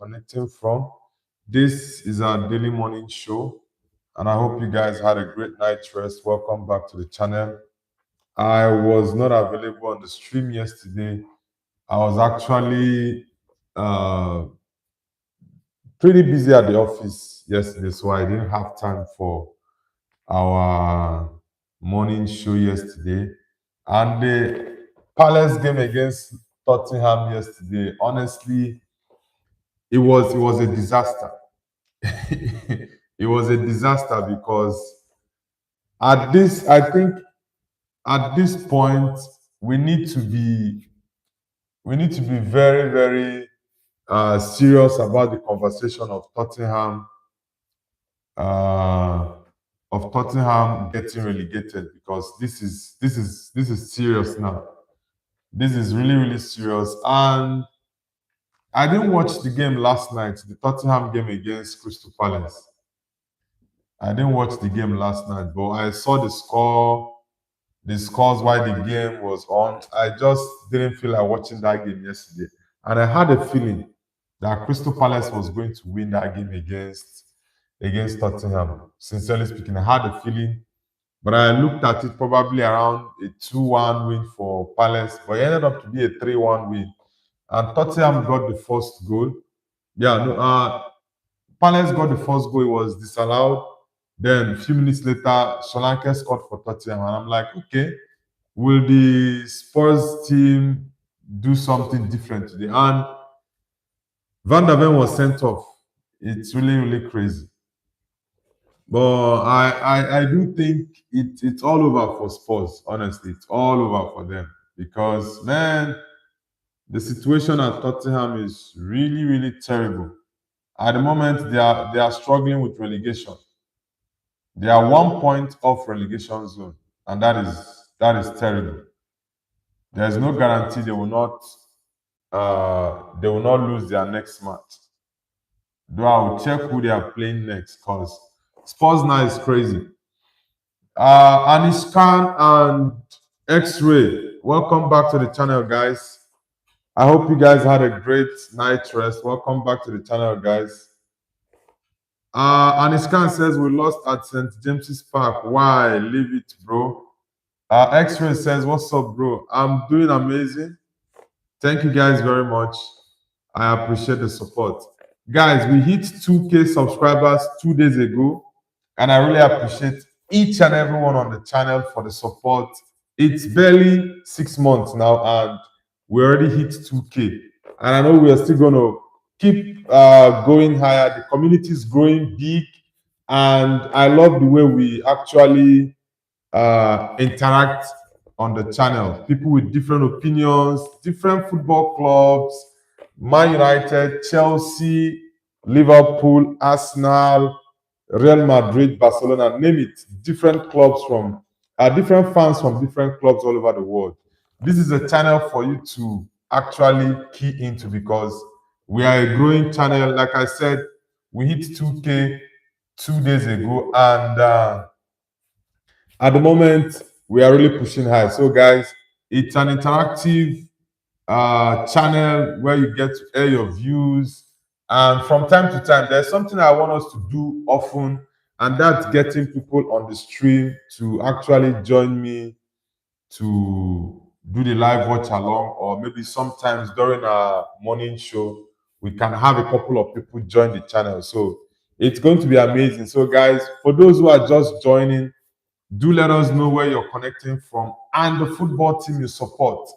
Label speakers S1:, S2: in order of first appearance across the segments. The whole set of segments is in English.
S1: connecting from. This is our daily morning show, and I hope you guys had a great night's rest. Welcome back to the channel. I was not available on the stream yesterday. I was actually uh, pretty busy at the office yesterday, so I didn't have time for our morning show yesterday. And the Palace game against Tottenham yesterday, honestly, it was a disaster. It was a disaster because I think at this point we need to be very, very serious about the conversation uh, of Tottenham getting relegated, because this is serious now. This is really, really serious. And I didn't watch the game last night, the Tottenham game against Crystal Palace. I didn't watch the game last night, but I saw the scores while the game was on. I just didn't feel like watching that game yesterday. And I had a feeling that Crystal Palace was going to win that game against Tottenham. Sincerely speaking, I had a feeling, but I looked at it probably around a 2-1 win for Palace, but it ended up to be a 3-1 win. And Tottenham got the first goal. Yeah, no, Palace got the first goal. It was disallowed. Then a few minutes later, Solanke scored for Tottenham. And I'm like, okay, will the Spurs team do something different today? And Van der Ven was sent off. It's really, really crazy. But I do think it's all over for Spurs, honestly. It's all over for them. Because, man, the situation at Tottenham is really, really terrible. At the moment, they are struggling with relegation. They are 1 point off relegation zone, and that is terrible. There is no guarantee they will not lose their next match. Though I will check who they are playing next, because Spurs now is crazy. Anishkan and X-Ray, welcome back to the channel, guys. I hope you guys had a great night rest. Welcome back to the channel, guys. Anishkan says we lost at St. James's Park. Why? Leave it, bro. X-Ray says, what's up, bro? I'm doing amazing. Thank you guys very much. I appreciate the support. Guys, we hit 2K subscribers 2 days ago, and I really appreciate each and everyone on the channel for the support. It's barely 6 months now, and we already hit 2K. And I know we are still going to keep going higher. The community is growing big, and I love the way we actually interact on the channel. People with different opinions, different football clubs, Man United, Chelsea, Liverpool, Arsenal, Real Madrid, Barcelona, name it. Different clubs from different fans from different clubs all over the world. This is a channel for you to actually key into, because we are a growing channel. Like I said, we hit 2K 2 days ago, and at the moment we are really pushing high. So guys, it's an interactive channel where you get to air your views, and from time to time there's something I want us to do often, and that's getting people on the stream to actually join me to do the live watch along, or maybe sometimes during our morning show we can have a couple of people join the channel. So it's going to be amazing. So guys, for those who are just joining, do let us know where you're connecting from and the football team you support.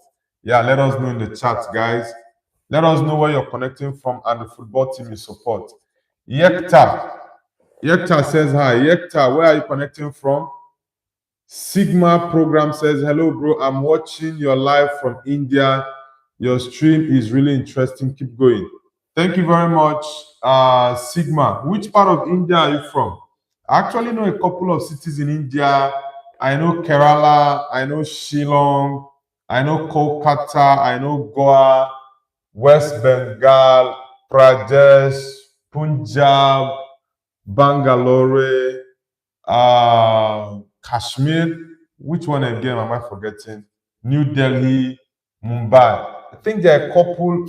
S1: Yeah, let us know in the chat, guys. Let us know where you're connecting from and the football team you support. Yekta says hi. Yekta, where are you connecting from? Sigma Program says, hello, bro. I'm watching your live from India. Your stream is really interesting. Keep going. Thank you very much, Sigma. Which part of India are you from? I actually know a couple of cities in India. I know Kerala, I know Shillong, I know Kolkata, I know Goa, West Bengal, Pradesh, Punjab, Bangalore, Kashmir. Which one again am I forgetting? New Delhi, Mumbai. I think there are a couple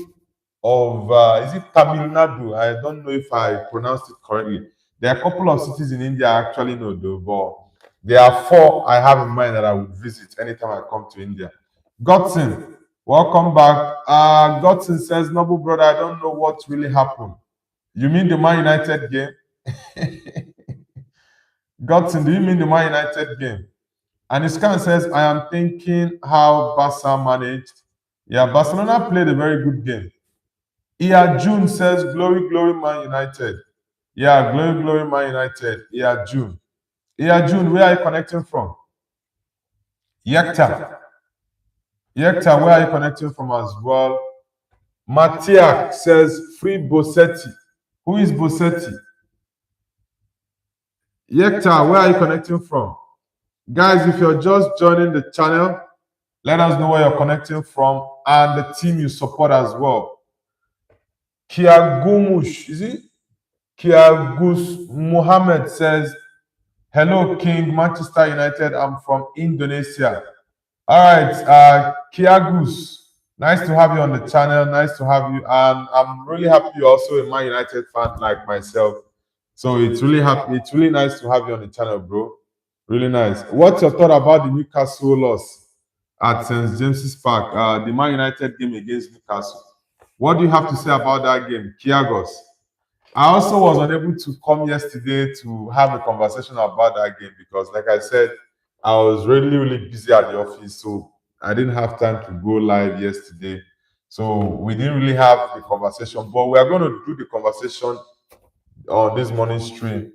S1: of is it Tamil Nadu? I don't know if I pronounced it correctly. There are a couple of cities in India I actually know though, but there are four I have in mind that I would visit anytime I come to India. Godson, welcome back. Godson says, Noble brother, I don't know what really happened. You mean the Man United game? Godson, do you mean the Man United game? And Iskan says, I am thinking how Barca managed. Yeah, Barcelona played a very good game. Yeah, June says, glory, glory, Man United. Yeah, glory, glory, Man United. Yeah, June. Yeah, June, where are you connecting from? Yekta. Yekta, where are you connecting from as well? Matiak says, free Bossetti. Who is Bossetti? Yekta, where are you connecting from? Guys, if you're just joining the channel, let us know where you're connecting from and the team you support as well. Kiagumush, is it? Kiagus Muhammad says, hello, King, Manchester United. I'm from Indonesia. All right, Kiagus, nice to have you on the channel. Nice to have you. And I'm really happy you're also a Man United fan like myself. So it's really happy. It's really nice to have you on the channel, bro. Really nice. What's your thought about the Newcastle loss at St. James's Park, the Man United game against Newcastle? What do you have to say about that game, Kiagos? I also was unable to come yesterday to have a conversation about that game because, like I said, I was really, really busy at the office, so I didn't have time to go live yesterday. So we didn't really have the conversation, but we are going to do the conversation on this morning stream,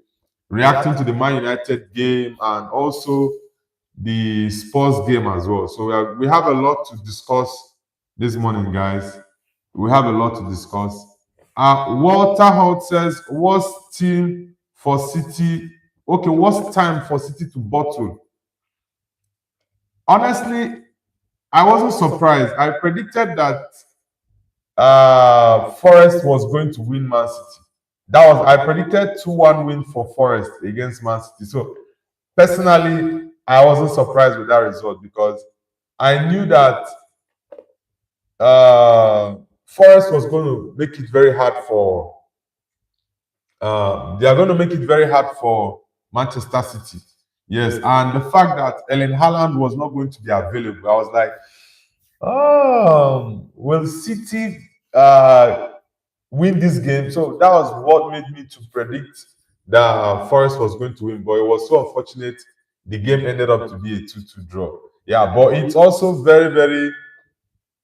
S1: reacting to the Man United game and also the Spurs game as well. So we have a lot to discuss this morning, guys. We have a lot to discuss. Walter Holt says, what's team for City? Okay, what's time for City to bottle? Honestly, I wasn't surprised. I predicted that Forest was going to win Man City. I predicted 2-1 win for Forest against Man City. So personally, I wasn't surprised with that result because I knew that Forest was going to make it very hard for. They are going to make it very hard for Manchester City. Yes, and the fact that Ellen Haaland was not going to be available, I was like, will City win this game? So that was what made me to predict that Forest was going to win. But it was so unfortunate the game ended up to be a 2-2 draw. Yeah, but it's also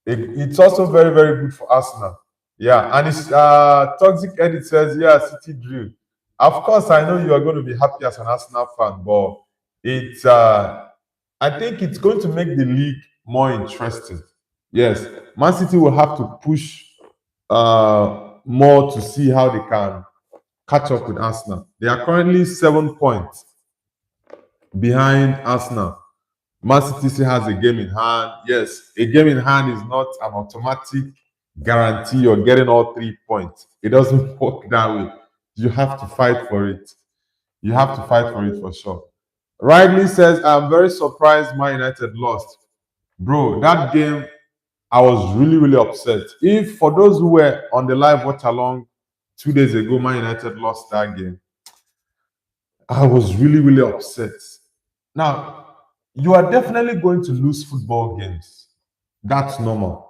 S1: it's also very, very good for Arsenal. Yeah, and it's Toxic Edit says, yeah, City drew. Of course, I know you are going to be happy as an Arsenal fan, but it's I think it's going to make the league more interesting. Yes, Man City will have to push more to see how they can catch up with Arsenal. They are currently 7 points behind Arsenal. Man City still has a game in hand. Yes, a game in hand is not an automatic guarantee you're getting all 3 points. It doesn't work that way. You have to fight for it. You have to fight for it for sure. Riley says, I'm very surprised Man United lost. Bro, that game, I was really, really upset. If for those who were on the live watch along 2 days ago, Man United lost that game, I was really, really upset. Now, you are definitely going to lose football games. That's normal.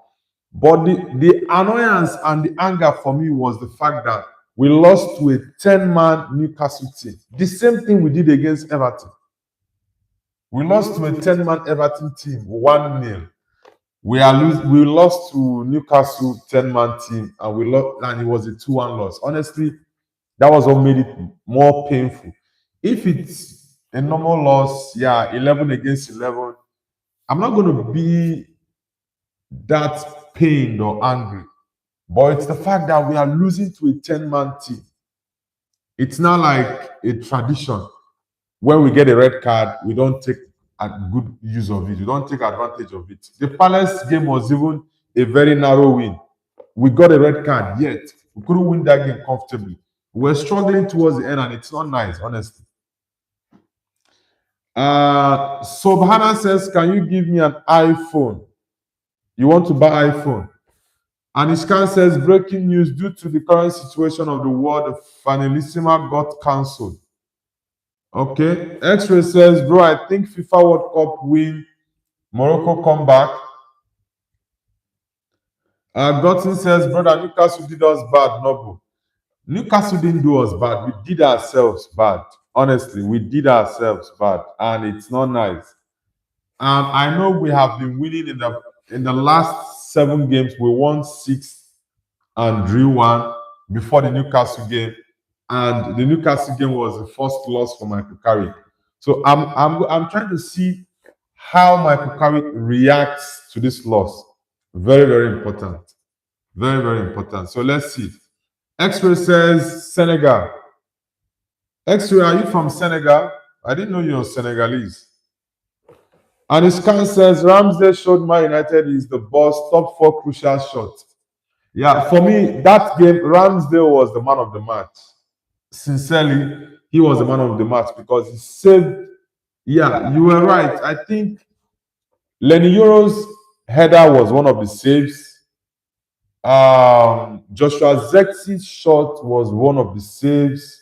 S1: But the annoyance and the anger for me was the fact that we lost to a 10-man Newcastle team. The same thing we did against Everton. We lost to a 10-man Everton team, 1-0. We lost to Newcastle 10-man team, and we lost, and it was a 2-1 loss. Honestly, that was what made it more painful. If it's a normal loss, yeah, 11 against 11, I'm not going to be that pained or angry. But it's the fact that we are losing to a 10-man team. It's not like a tradition. When we get a red card, we don't take a good use of it. We don't take advantage of it. The Palace game was even a very narrow win. We got a red card, yet we couldn't win that game comfortably. We were struggling towards the end, and it's not nice, honestly. Sobhana says, can you give me an iPhone? You want to buy iPhone? And Ishkan says, breaking news, due to the current situation of the world, the Finalissima got cancelled. Okay. X-Ray says, bro, I think FIFA World Cup win, Morocco come back. Gotten says, brother, Newcastle did us bad, Noble. Newcastle didn't do us bad. We did ourselves bad. Honestly, we did ourselves bad, and it's not nice. I know we have been winning in the last 7 games. We won 6 and drew 1 before the Newcastle game, and the Newcastle game was the first loss for Michael Carrick. So I'm trying to see how Michael Carrick reacts to this loss. Very, very important. Very, very important. So let's see. X-Ray says Senegal. X-Ray, are you from Senegal? I didn't know you're Senegalese. And Iskan says Ramsey showed Man United is the boss, top 4 crucial shots. Yeah, for me, that game, Ramsdale was the man of the match. Sincerely, he was the man of the match because he saved. Yeah, you were right. I think Lenny Euro's header was one of the saves. Joshua Zex's shot was one of the saves.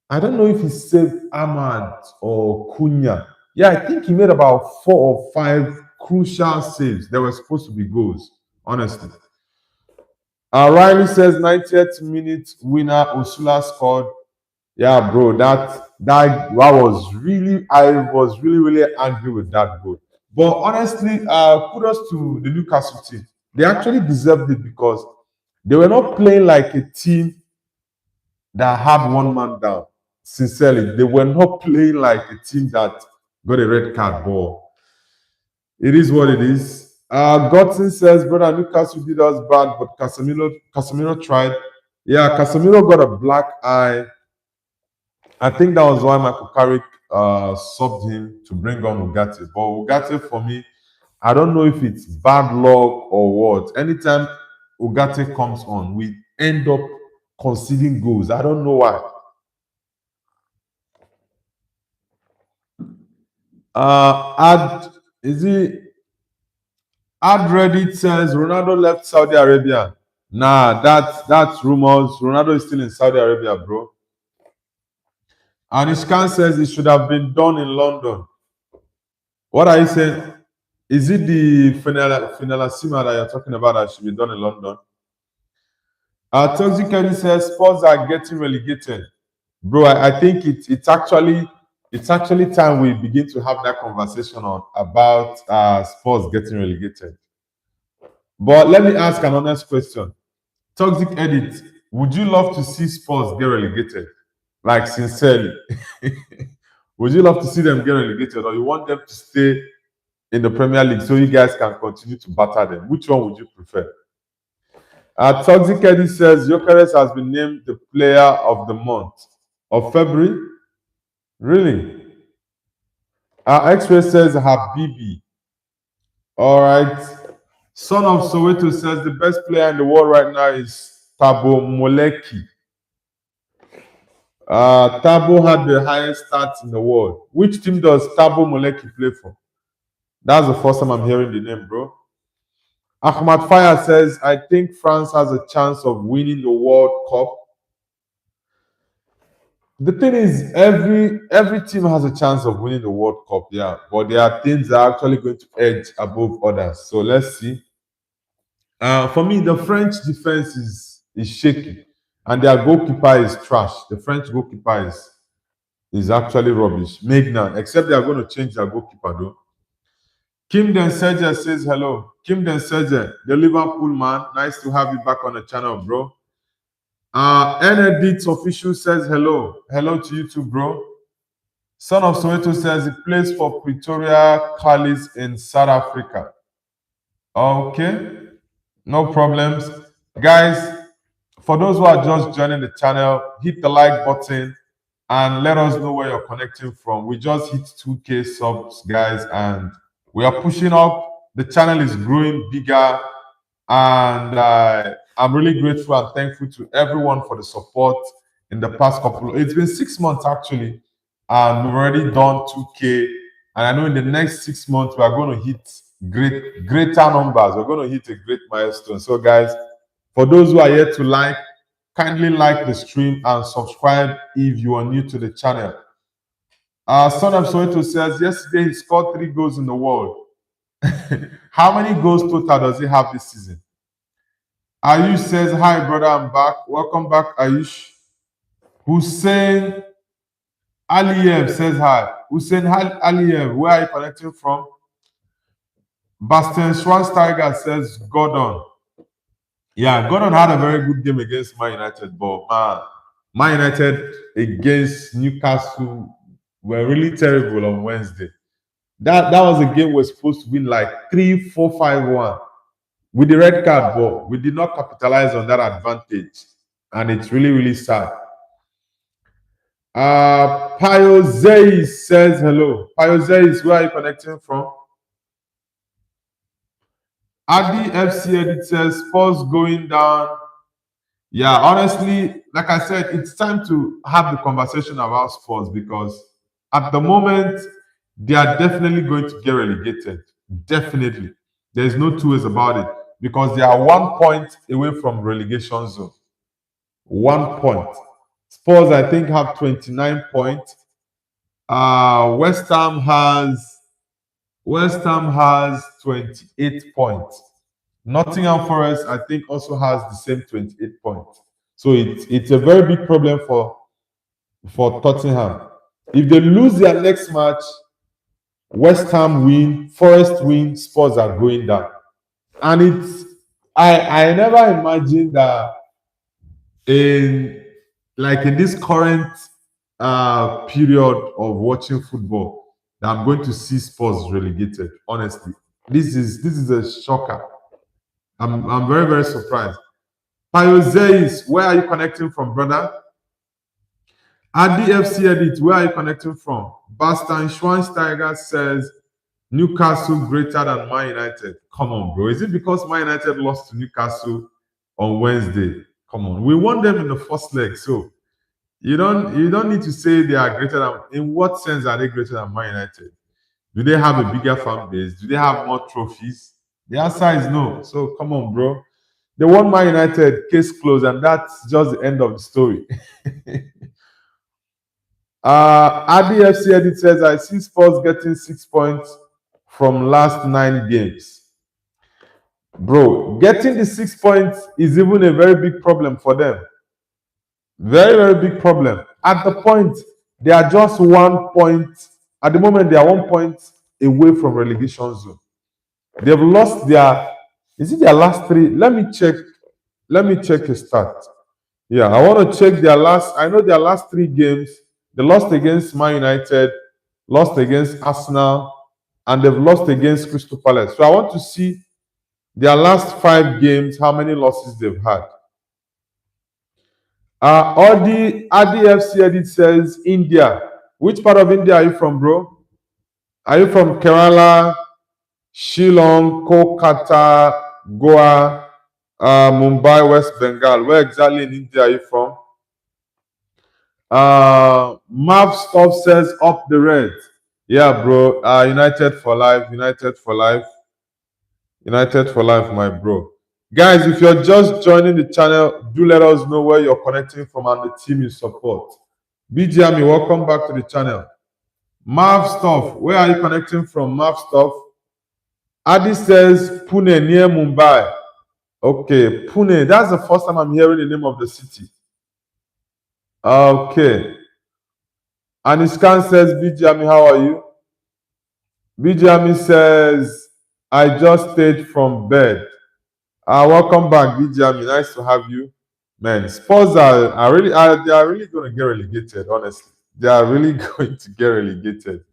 S1: I don't know if he saved Ahmad or Cunha. Yeah, I think he made about 4 or 5 crucial saves. They were supposed to be goals, honestly. Riley says 90th minute winner, Osula scored. Yeah, bro, that was really, I was really angry with that goal. But honestly, kudos to the Newcastle team. They actually deserved it because they were not playing like a team that had one man down. Sincerely, they were not playing like a team that got a red card. But it is what it is. Godson says, brother, Newcastle did us bad, but Casemiro tried. Yeah, Casemiro got a black eye. I think that was why Michael Carrick subbed him to bring on Ugarte. But Ugarte, for me, I don't know if it's bad luck or what. Anytime Ugarte comes on, we end up conceding goals. I don't know why. Ad Reddit says Ronaldo left Saudi Arabia. Nah, that's rumors. Ronaldo is still in Saudi Arabia, bro. And Ishkan says it should have been done in London. What are you saying? Is it the Finalissima that you're talking about that should be done in London? Toxic Eddie says Spurs are getting relegated. Bro, I think it's actually time we begin to have that conversation about Spurs getting relegated. But let me ask an honest question. Toxic Edit, would you love to see Spurs get relegated? Like, sincerely. Would you love to see them get relegated, or you want them to stay in the Premier League so you guys can continue to batter them? Which one would you prefer? Toxic Edit says Jokeres has been named the player of the month of February. Really? X-Ray says Habibi. All right. Son of Soweto says the best player in the world right now is Tabo Moleki. Tabo had the highest stats in the world. Which team does Tabo Moleki play for? That's the first time I'm hearing the name, bro. Ahmad Fire says, I think France has a chance of winning the World Cup. The thing is, every team has a chance of winning the World Cup, yeah. But there are teams that are actually going to edge above others. So let's see. For me, the French defense is shaky, and their goalkeeper is trash. The French goalkeeper is actually rubbish. Magnan, except they are going to change their goalkeeper though. Kim Denseja says hello. Kim Denseja, the Liverpool man. Nice to have you back on the channel, bro. Edits official says hello. Hello to you too, bro. Son of Soweto says he plays for Pretoria Callis in South Africa. Okay. No problems. Guys, for those who are just joining the channel, hit the like button and let us know where you're connecting from. We just hit 2K subs, guys, and we are pushing up. The channel is growing bigger, and I'm really grateful and thankful to everyone for the support in the past couple. It's been 6 months actually, and we've already done 2K. And I know in the next 6 months we are going to hit greater numbers. We're going to hit a great milestone. So, guys, for those who are yet to like, kindly like the stream and subscribe if you are new to the channel. Son of Soweto says, yesterday he scored 3 goals in the world. How many goals total does he have this season? Ayush says, hi, brother, I'm back. Welcome back, Ayush. Hussein Aliyev says hi. Hussein Aliyev, where are you connecting from? Bastian Schweinsteiger says, Gordon. Yeah, Gordon had a very good game against Man United, but Man United against Newcastle were really terrible on Wednesday. That was a game we're supposed to win like 3-4, 5-1 with the red card, but we did not capitalize on that advantage, and it's really, really sad. Pio Zeis says hello. Pio Zeis, where are you connecting from? Adi FC Edit says Spurs going down. Yeah, honestly, like I said, it's time to have the conversation about Spurs because at the moment they are definitely going to get relegated. Definitely, there's no two ways about it because they are 1 point away from relegation zone. 1 point. Spurs, I think, have 29 points. West Ham has 28 points. Nottingham Forest, I think, also has the same 28 points. So it's a very big problem for Tottenham. If they lose their next match, West Ham win, Forest win, Spurs are going down. And I never imagined that in this current period of watching football that I'm going to see Spurs relegated. Honestly, this is a shocker. I'm very, very surprised. Piozeis, where are you connecting from, brother? Adi FC Edit, where are you connecting from? Bastian Schweinsteiger says Newcastle greater than Man United. Come on, bro. Is it because Man United lost to Newcastle on Wednesday? Come on. We won them in the first leg, so you don't need to say they are greater than. In what sense are they greater than Man United? Do they have a bigger fan base? Do they have more trophies? The answer is no. So come on, bro. They won Man United, case closed, and that's just the end of the story. Adi FC Edit says, I see Spurs getting 6 points from last 9 games. Bro, getting the 6 points is even a very big problem for them. Very, very big problem. At the point, they are just 1 point. At the moment, they are 1 point away from relegation zone. They've lost their last 3? Let me check a start. Yeah, I want to check I know their last 3 games. They lost against Man United, lost against Arsenal, and they've lost against Crystal Palace. So I want to see their last 5 games, how many losses they've had. Adi FC Edit says India. Which part of India are you from, bro? Are you from Kerala, Shillong, Kolkata, Goa, Mumbai, West Bengal? Where exactly in India are you from? Mav Stuff says up the red. Yeah, bro. United for life. United for life. United for life, my bro. Guys, if you're just joining the channel, do let us know where you're connecting from and the team you support. BGMI, welcome back to the channel. Mav Stuff, where are you connecting from, Mav Stuff? Adi says Pune, near Mumbai. Okay, Pune. That's the first time I'm hearing the name of the city. Okay. Aniskan says, BGMI, how are you? BGMI says, I just stayed from bed. Welcome back, BGMI. Nice to have you. Man, Spurs they are really going to get relegated, honestly. They are really going to get relegated.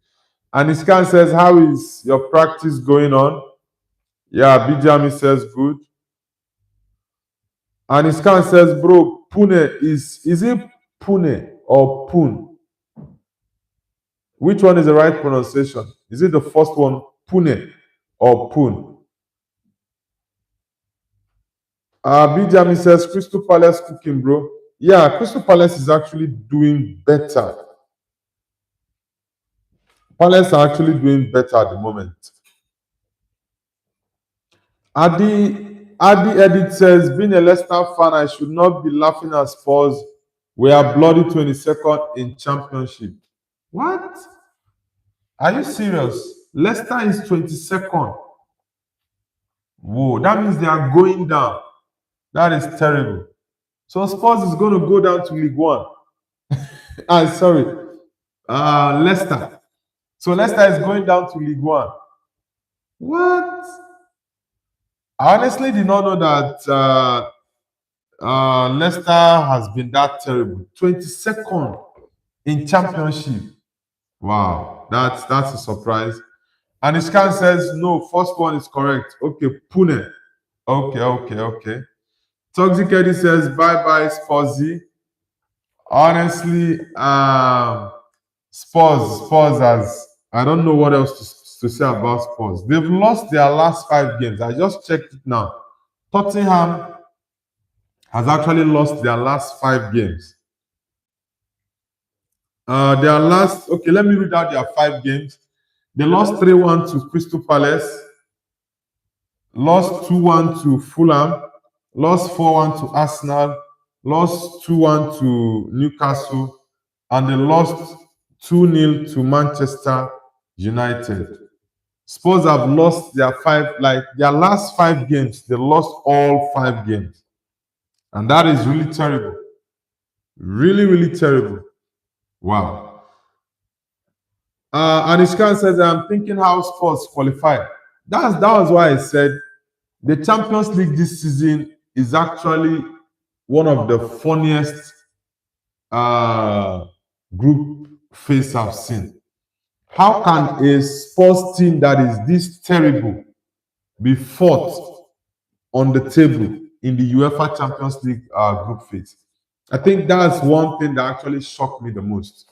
S1: Aniskan says, how is your practice going on? Yeah, BGMI says, good. Aniskan says, bro, Pune is it Pune or Pune? Which one is the right pronunciation? Is it the first one, Pune or Pune? Bijami says, Crystal Palace cooking, bro. Yeah, Crystal Palace is actually doing better. Palace are actually doing better at the moment. Adi Edit says, being a Leicester fan, I should not be laughing at Spurs. We are bloody 22nd in championship. What? Are you serious? Leicester is 22nd. Whoa, that means they are going down. That is terrible. So Spurs is going to go down to League One. Sorry. Leicester. So Leicester is going down to League One. What? I honestly did not know that Leicester has been that terrible. 22nd in championship. Wow, that's a surprise. And Iskan says no, first one is correct. Okay, Pune. Okay. Toxic Eddie says bye Spursy. Honestly, Spurs has I don't know what else to say about Spurs. They've lost their last 5 games. I just checked it now. Tottenham has actually lost their last 5 games. Let me read out their 5 games. They lost 3-1 to Crystal Palace, lost 2-1 to Fulham, lost 4-1 to Arsenal, lost 2-1 to Newcastle, and they lost 2-0 to Manchester United. Spurs have lost their last 5 games. They lost all 5 games. And that is really terrible. Really terrible. Wow. Anishkan says, I'm thinking how Spurs qualified. That was why I said the Champions League this season is actually one of the funniest group phase I've seen. How can a Spurs team that is this terrible be fourth on the table in the UEFA Champions League group phase? I think that's one thing that actually shocked me the most.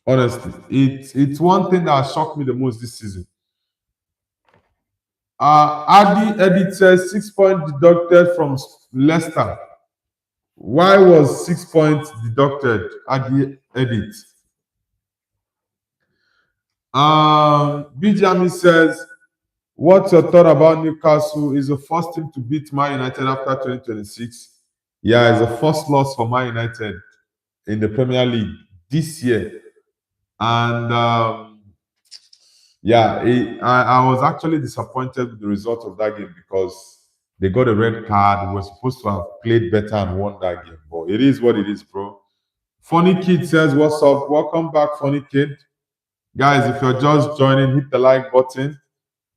S1: Honestly, it's one thing that shocked me the most this season. Adi Edit says 6 points deducted from Leicester. Why was 6 points deducted? Adi Edit. Bijami says, what's your thought about Newcastle? Is the first team to beat Man United after 2026? Yeah, it's the first loss for Man United in the Premier League this year. And I was actually disappointed with the result of that game because they got a red card. We were supposed to have played better and won that game. But it is what it is, bro. Funny Kid says, what's up? Welcome back, Funny Kid. Guys, if you're just joining, hit the like button.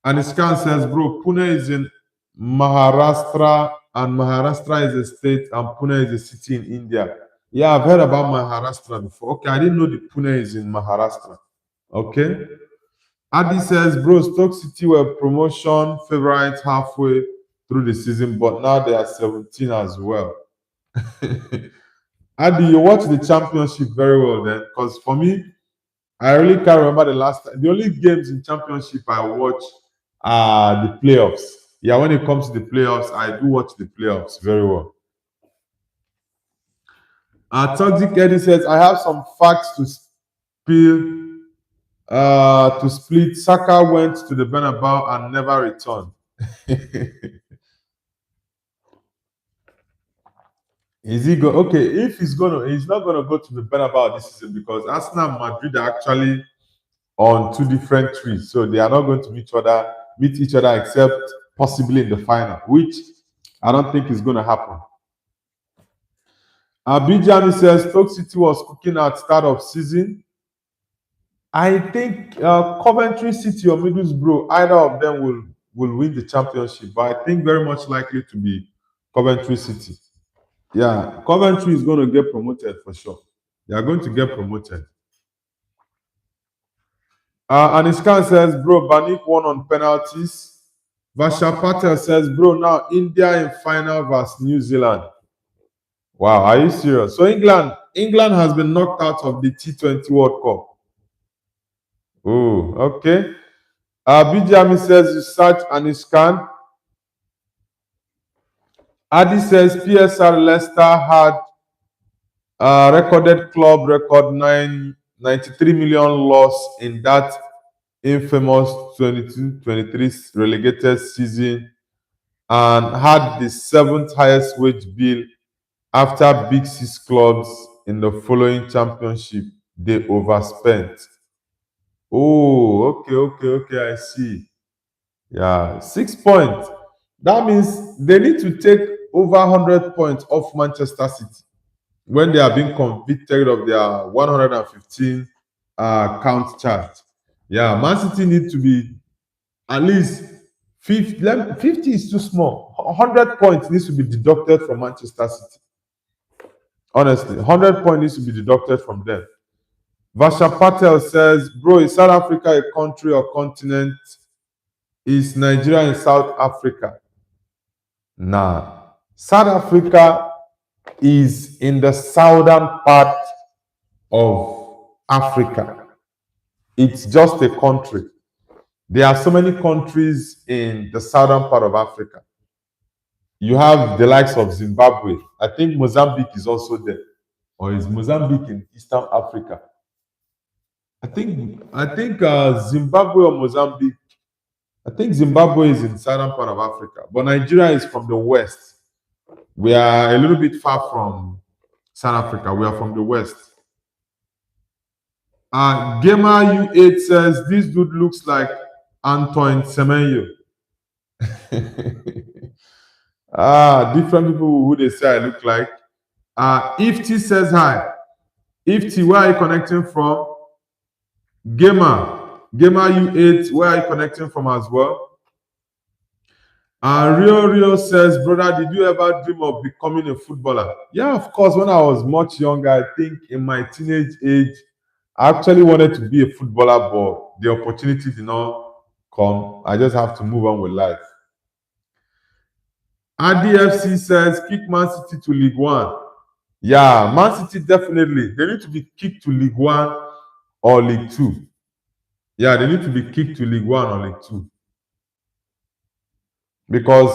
S1: And Iskan says, bro, Pune is in Maharashtra, and Maharashtra is a state, and Pune is a city in India. Yeah, I've heard about Maharashtra before. Okay, I didn't know the Pune is in Maharashtra. Okay. Adi says, bro, Stoke City were promotion favorites halfway through the season, but now they are 17 as well. Adi, you watch the championship very well then, because for me, I really can't remember the last time. The only games in championship I watch are the playoffs. Yeah, when it comes to the playoffs, I do watch the playoffs very well. Toxic Eddie says, I have some facts to spill. To split, Saka went to the Bernabeu and never returned. Is he go? Okay, if he's not gonna go to the Bernabeu this season because Arsenal and Madrid are actually on 2 different trees, so they are not going to meet each other except possibly in the final, which I don't think is going to happen. Bijami says Stoke City was cooking at start of season. I think Coventry City or Middlesbrough, either of them will win the championship, but I think very much likely to be Coventry City. Yeah, Coventry is going to get promoted for sure. They are going to get promoted. Anishkan says, bro, Banik won on penalties. Vasha Patel says, bro, now India in final versus New Zealand. Wow, are you serious? So England has been knocked out of the T20 World Cup. Oh, okay. Bijami says, you search Anishkan. Adi says, PSR Leicester had recorded club record 93 million loss in that infamous 22-23 relegated season and had the seventh highest wage bill after Big Six clubs in the following championship. They overspent. Oh, okay, I see. Yeah, 6 points. That means they need to take over 100 points off Manchester City when they are being convicted of their 115 count charge. Yeah, Man City need to be at least 50. 50 is too small. 100 points needs to be deducted from Manchester City. Honestly, 100 points needs to be deducted from them. Vasha Patel says, bro, is South Africa a country or continent? Is Nigeria in South Africa? Nah. South Africa is in the southern part of Africa. It's just a country. There are so many countries in the southern part of Africa. You have the likes of Zimbabwe. I think Mozambique is also there. Or is Mozambique in Eastern Africa? I think Zimbabwe or Mozambique. I think Zimbabwe is in the southern part of Africa, but Nigeria is from the west. We are a little bit far from South Africa. We are from the west. Gamer U8 says this dude looks like Antoine Semenyo. Different people who they say I look like. Ifti says hi. Ifti, where are you connecting from? Gamer U8, where are you connecting from as well? Rio says, brother, did you ever dream of becoming a footballer? Yeah, of course. When I was much younger, I think in my teenage age, I actually wanted to be a footballer, but the opportunity did not come. I just have to move on with life. RDFC says, kick Man City to League One. Yeah, Man City definitely. They need to be kicked to League One or League Two. Yeah, they need to be kicked to League One or League Two. Because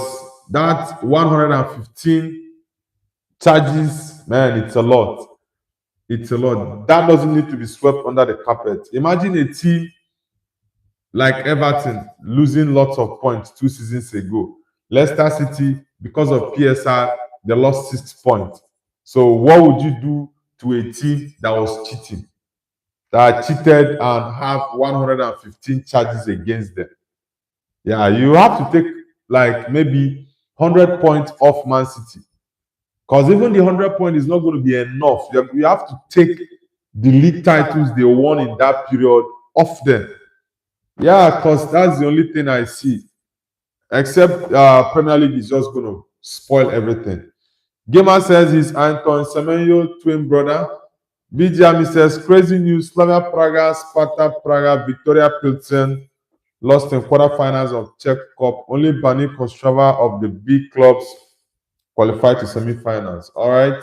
S1: that 115 charges, man, it's a lot. It's a lot. That doesn't need to be swept under the carpet. Imagine a team like Everton losing lots of points 2 seasons ago. Leicester City, because of PSR, they lost 6 points. So what would you do to a team that was cheating, that cheated and have 115 charges against them? Yeah, you have to take like maybe 100 points off Man City. Because even the 100 point is not going to be enough. You have to take the league titles they won in that period off them. Yeah, because that's the only thing I see. Except Premier League is just going to spoil everything. Gamer says he's Anton Semenyo twin brother. BGM says crazy news. Slavia Praga, Sparta Praga, Victoria Pilsen lost in quarterfinals of Czech Cup. Only Bani Kostrava of the big clubs qualified to semi-finals. All right.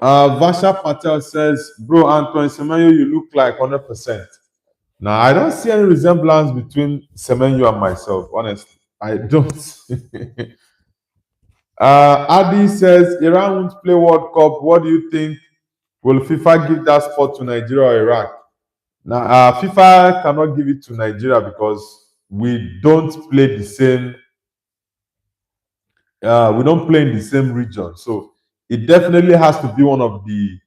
S1: Vasha Patel says, bro, Antoine Semenyo, you look like 100%. Now, I don't see any resemblance between Semenyo and myself, honestly. I don't. Adi says, Iran won't play World Cup. What do you think? Will FIFA give that spot to Nigeria or Iraq? Now, FIFA cannot give it to Nigeria because we don't play the same. We don't play in the same region. So it definitely has to be one of the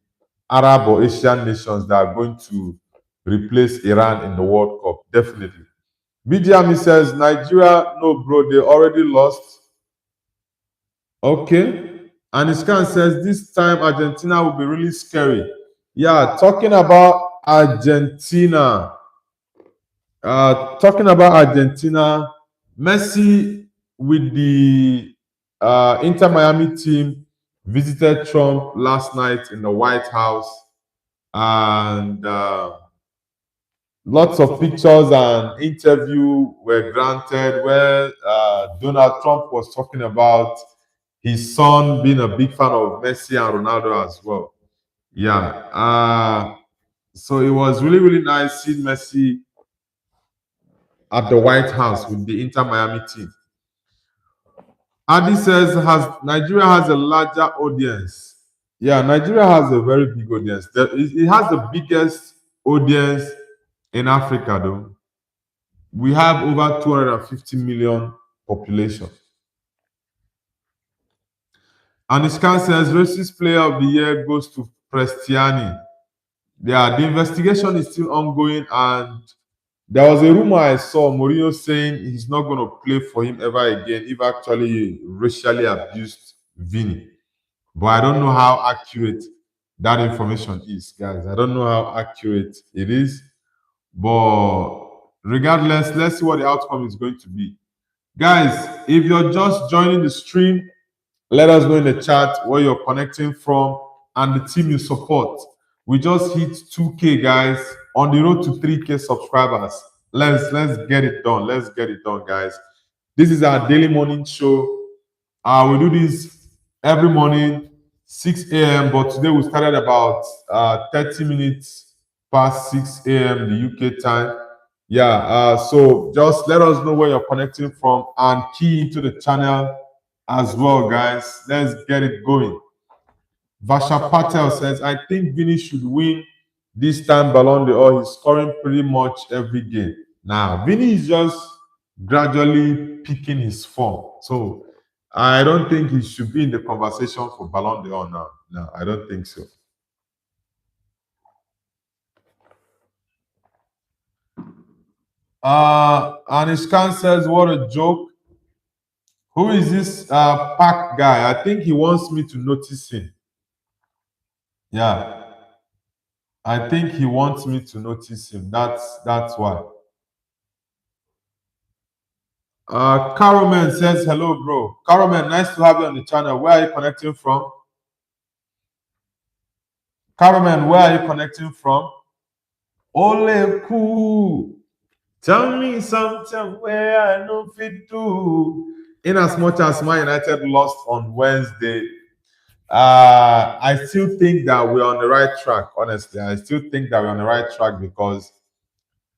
S1: Arab or Asian nations that are going to replace Iran in the World Cup. Definitely. BGM says, Nigeria, no, bro, they already lost. Okay. And Iskan says, this time Argentina will be really scary. Yeah, talking about Argentina. Messi with the Inter Miami team visited Trump last night in the White House, and lots of pictures and interviews were granted where Donald Trump was talking about his son being a big fan of Messi and Ronaldo as well. Yeah. So it was really, really nice seeing Messi at the White House with the Inter Miami team. Adi says, Nigeria has a larger audience. Yeah, Nigeria has a very big audience. It has the biggest audience in Africa, though. We have over 250 million population. And the scan says racist player of the year goes to Prestiani. Yeah, the investigation is still ongoing, and there was a rumor I saw Mourinho saying he's not going to play for him ever again if actually racially abused Vini. But I don't know how accurate that information is, guys. I don't know how accurate it is. But regardless, let's see what the outcome is going to be. Guys, if you're just joining the stream, let us know in the chat where you're connecting from and the team you support. We just hit 2K, guys, on the road to 3K subscribers. Let's get it done. Let's get it done, guys. This is our daily morning show. We do this every morning, 6 a.m. But today we started about 30 minutes past 6 a.m. the UK time. Yeah. So just let us know where you're connecting from and key into the channel as well, guys. Let's get it going. Vasha Patel says, I think Vini should win this time Ballon d'Or. He's scoring pretty much every game. Now, Vini is just gradually picking his form. So I don't think he should be in the conversation for Ballon d'Or now. No, I don't think so. Anishkan says, what a joke. Who is this Pack guy? I think he wants me to notice him. Yeah. I think he wants me to notice him. That's why. Caroman says, hello, bro. Caroman, nice to have you on the channel. Where are you connecting from? Caroman, where are you connecting from? Ole cool. Tell me something where I know fit do. In as much as Man United lost on Wednesday, I still think that we're on the right track. Honestly, I still think that we're on the right track because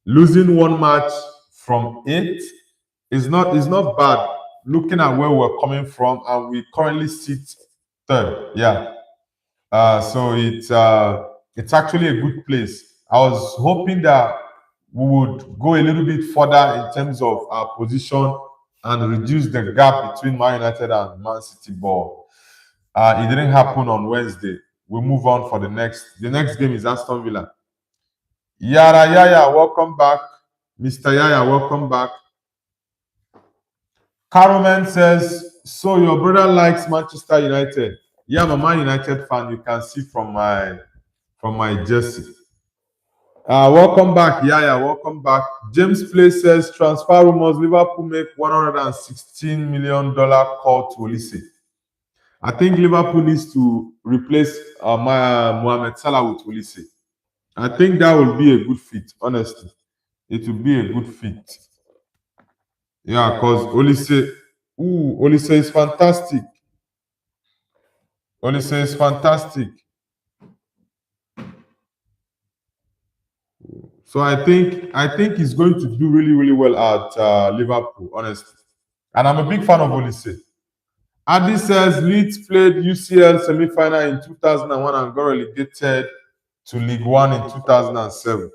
S1: losing one match from 8 is not bad. Looking at where we're coming from, and we currently sit third. Yeah. So it's actually a good place. I was hoping that we would go a little bit further in terms of our position and reduce the gap between Man United and Man City. But it didn't happen on Wednesday. We move on for the next. The next game is Aston Villa. Yara Yaya, welcome back. Mr. Yaya, welcome back. Caroman says, so your brother likes Manchester United. Yeah, I'm a Man United fan. You can see from my jersey. Welcome back, Yaya. Welcome back. James Play says transfer rumors. Liverpool make $116 million call to Olise. I think Liverpool needs to replace Mohamed Salah with Olise. I think that will be a good fit. Honestly, it will be a good fit. Yeah, because Olise is fantastic. Olise is fantastic. So I think he's going to do really, really well at Liverpool, honestly. And I'm a big fan of Olise. Adi says Leeds played UCL semi-final in 2001 and got relegated to League One in 2007.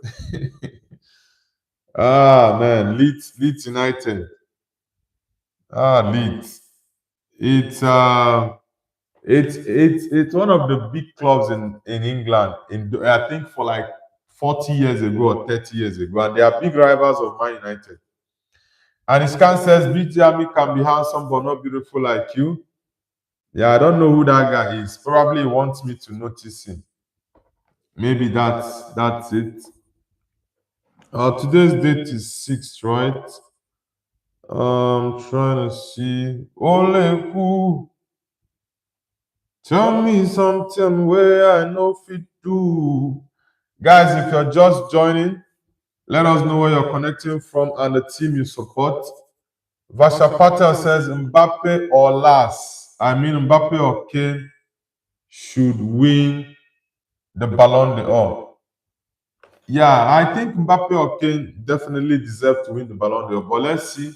S1: Man, Leeds United. Leeds. It's one of the big clubs in England. I think for like 40 years ago or 30 years ago, and they are big rivals of Man United. And Iskan says BGME can be handsome but not beautiful like you. Yeah, I don't know who that guy is. Probably he wants me to notice him. Maybe that's it. Today's date is 6th, right? Trying to see. Ole cool. Tell me something where I know fit do. Guys, if you're just joining, let us know where you're connecting from and the team you support. Vasha Patel says Mbappe or Las. I mean Mbappe or Kane should win the Ballon d'Or. Yeah, I think Mbappe or Kane definitely deserve to win the Ballon d'Or. But let's see.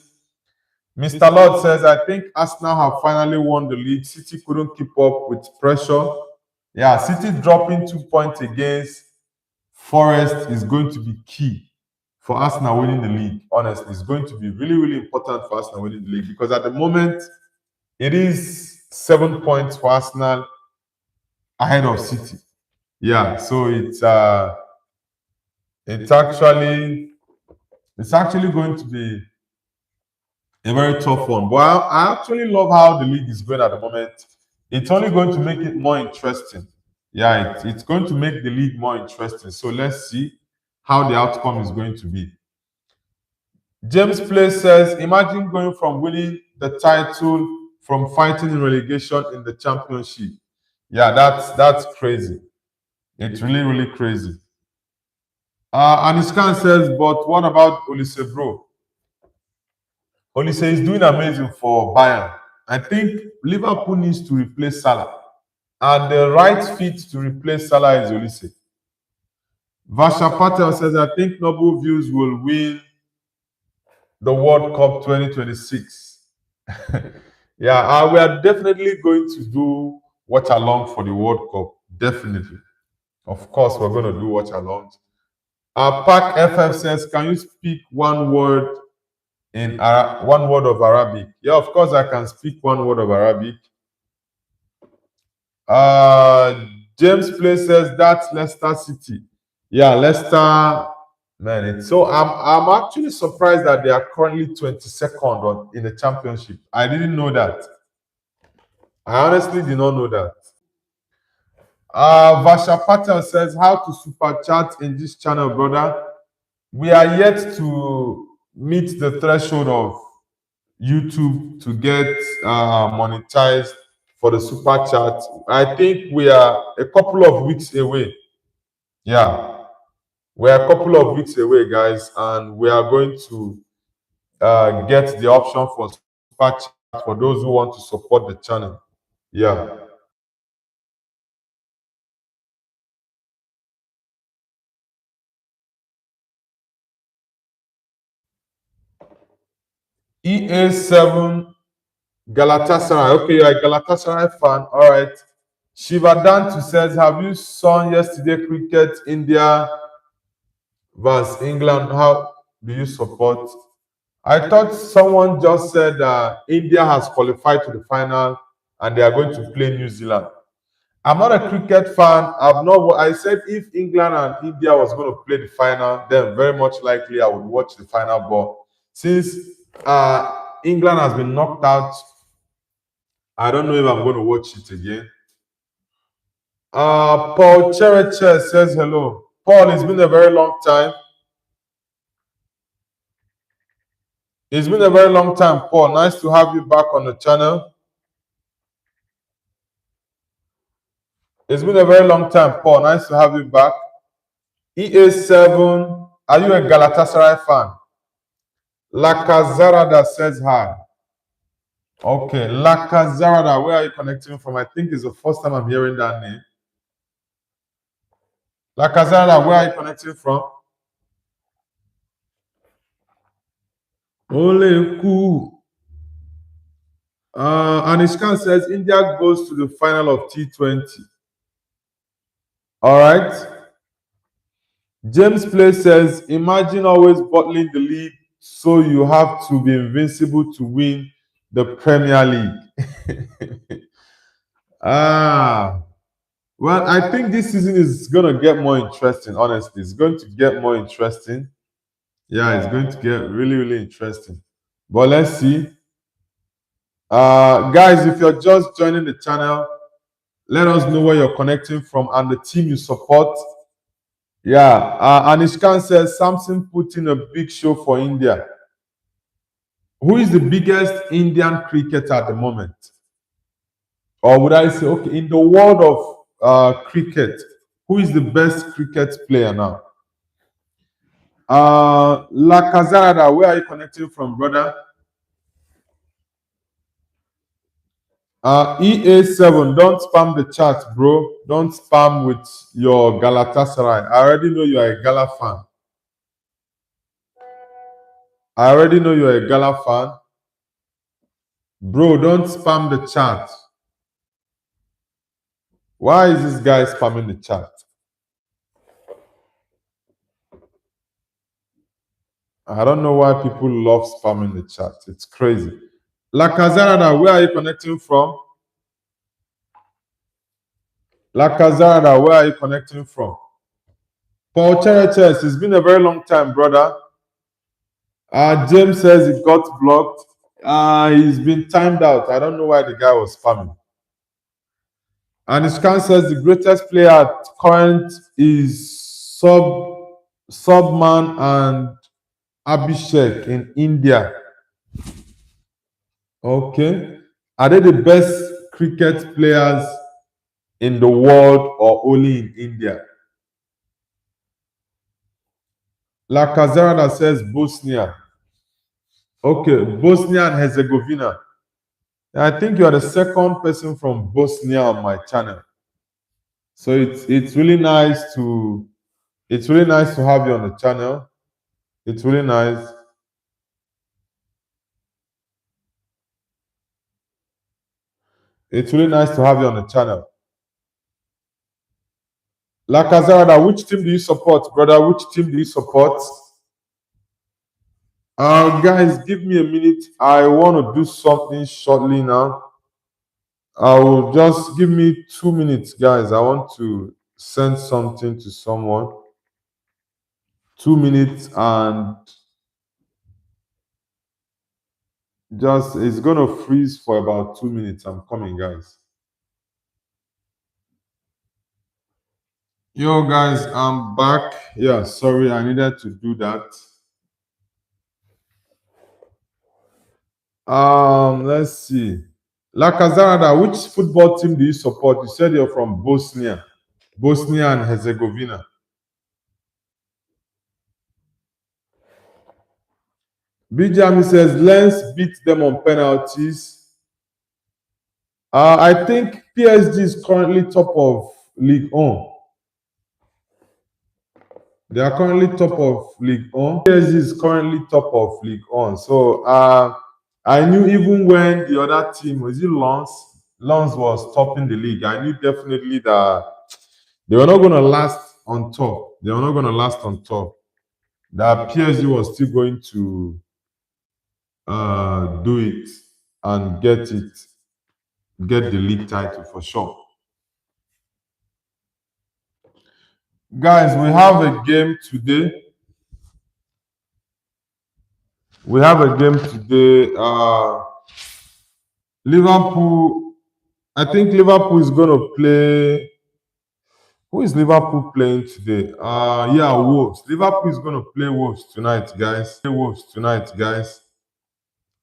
S1: Mr. Lord says, I think Arsenal have finally won the league. City couldn't keep up with pressure. Yeah, City dropping 2 points against Forest is going to be key. for Arsenal winning the league. Honestly, it's going to be really, really important for Arsenal winning the league because at the moment it is 7 points for Arsenal ahead of City. Yeah, so it's actually going to be a very tough one. But I actually love how the league is going at the moment. It's only going to make it more interesting. Yeah, it's going to make the league more interesting. So let's see how the outcome is going to be. James Play says, imagine going from winning the title from fighting in relegation in the championship. Yeah, that's crazy. It's really, really crazy. Aniskan says, but what about Olise Bro? Olise is doing amazing for Bayern. I think Liverpool needs to replace Salah. And the right fit to replace Salah is Olise. Vasha Patel says, I think Noble Views will win the World Cup 2026. Yeah, we are definitely going to do watch along for the World Cup. Definitely. Of course, we're going to do watch along. Park FF says, can you speak one word in one word of Arabic? Yeah, of course I can speak one word of Arabic. James Play says that's Leicester City. Yeah, Leicester, man. So I'm actually surprised that they are currently 22nd in the championship. I didn't know that. I honestly did not know that. Vasha Patel says, how to super chat in this channel, brother? We are yet to meet the threshold of YouTube to get monetized for the super chat. I think we are a couple of weeks away. Yeah, we are a couple of weeks away, guys, and we are going to get the option for super chat for those who want to support the channel. Yeah. EA7 Galatasaray. Okay, you're a Galatasaray fan. All right. Shivadantu says, have you seen yesterday cricket India versus England? How do you support? I thought someone just said India has qualified to the final and they are going to play New Zealand. I'm not a cricket fan. I said if England and India was going to play the final, then very much likely I would watch the final. But since England has been knocked out, I don't know if I'm going to watch it again. Paul Chereche says hello. Paul, it's been a very long time. It's been a very long time, Paul. Nice to have you back on the channel. It's been a very long time, Paul. Nice to have you back. EA7, are you a Galatasaray fan? Lakazarada says hi. Okay, Lakazarada, where are you connecting from? I think it's the first time I'm hearing that name. Lakazarada, where are you connecting from? Ole cool. Anishkan says India goes to the final of T20. All right. James Play says, imagine always bottling the league so you have to be invincible to win the Premier League. Well, I think this season is going to get more interesting, honestly. It's going to get more interesting. Yeah, it's going to get really, really interesting. But let's see. Guys, if you're just joining the channel, let us know where you're connecting from and the team you support. Yeah, Anishkan says Samson put in a big show for India. Who is the biggest Indian cricketer at the moment? Or would I say, okay, in the world of cricket, who is the best cricket player now? Lakazarada, where are you connecting from, brother? EA7, don't spam the chat, bro. Don't spam with your Galatasaray. I already know you are a Gala fan. I already know you're a Gala fan. Bro, don't spam the chat. Why is this guy spamming the chat? I don't know why people love spamming the chat. It's crazy. La Cazarada, where are you connecting from? La Cazarada, where are you connecting from? Paul Chereches, it's been a very long time, brother. James says it got blocked. He's been timed out. I don't know why the guy was spamming. And Ishkan says the greatest player at current is Subman and Abhishek in India. Okay. Are they the best cricket players in the world or only in India? La Cazarada says Bosnia. Okay, Bosnia and Herzegovina. I think you are the second person from Bosnia on my channel. So it's really nice to have you on the channel. It's really nice. It's really nice to have you on the channel. La Cazarada, which team do you support, brother? Which team do you support? Guys, give me a minute. I want to do something shortly now. I will just give me 2 minutes, guys. I want to send something to someone. 2 minutes and just it's gonna freeze for about 2 minutes. I'm coming, guys. Yo, guys, I'm back. Yeah, sorry, I needed to do that. Let's see. La Cazarada, which football team do you support? You said you're from Bosnia and Herzegovina. Bijami says Lens beat them on penalties. I think PSG is currently top of League 1. They are currently top of League 1. PSG is currently top of League 1. So I knew even when the other team, was it Lens? Lens was topping the league. I knew definitely that they were not going to last on top. They were not going to last on top. That PSG was still going to do it and get the league title for sure. Guys, we have a game today. Liverpool, I think Liverpool is going to play. Who is Liverpool playing today? Yeah, Wolves. Liverpool is going to play Wolves tonight, guys.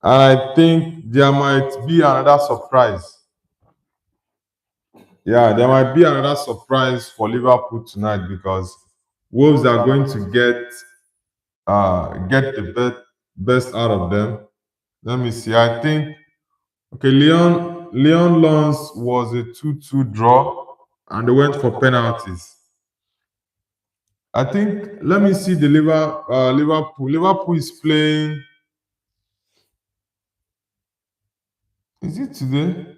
S1: And I think there might be another surprise. Yeah, there might be another surprise for Liverpool tonight because Wolves are going to get the best out of them. Let me see. I think Leon Lons was a 2-2 draw and they went for penalties. I think let me see the Liverpool. Liverpool is playing. Is it today?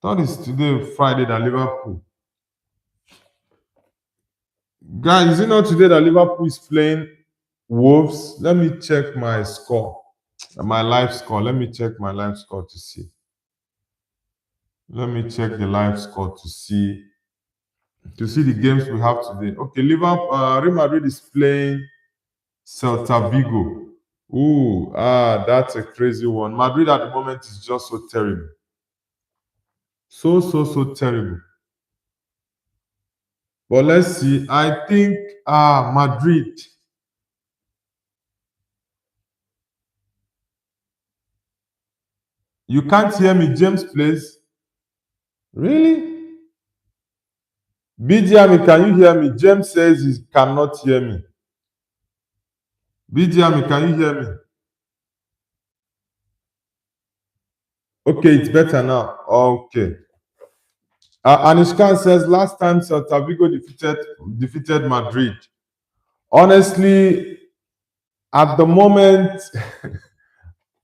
S1: Thought it's today, Friday, that Liverpool. Guys, is it not today that Liverpool is playing Wolves? Let me check my score. My live score. Let me check my live score to see. Let me check the live score to see the games we have today. Okay, Real Madrid is playing Celta Vigo. Ooh, that's a crazy one. Madrid at the moment is just so terrible. So terrible. But let's see. I think Madrid. You can't hear me, James, please. Really? BGM, can you hear me? James says he cannot hear me. BGM, can you hear me? Okay, it's better now. Okay. Anishkan says last time Celta Vigo defeated Madrid. Honestly, at the moment,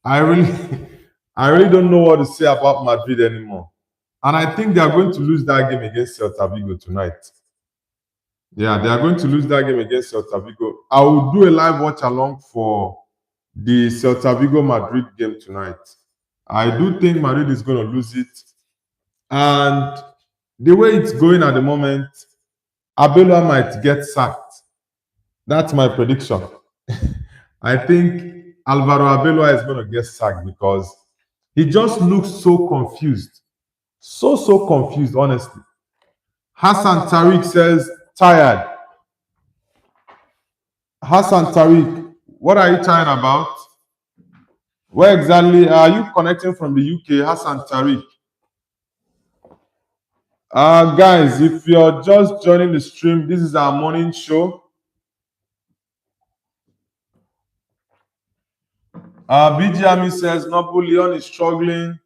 S1: I really don't know what to say about Madrid anymore. And I think they are going to lose that game against Celta Vigo tonight. Yeah, they are going to lose that game against Celta Vigo. I will do a live watch along for the Celta Vigo Madrid game tonight. I do think Madrid is going to lose it. And the way it's going at the moment, Abelua might get sacked. That's my prediction. I think Alvaro Abelua is going to get sacked because he just looks so confused. So confused, honestly. Hassan Tariq says, tired. Hassan Tariq, what are you tired about? Where exactly are you connecting from the UK, Hassan Tariq? Guys, if you're just joining the stream, this is our morning show. BGME says Nobu Leon is struggling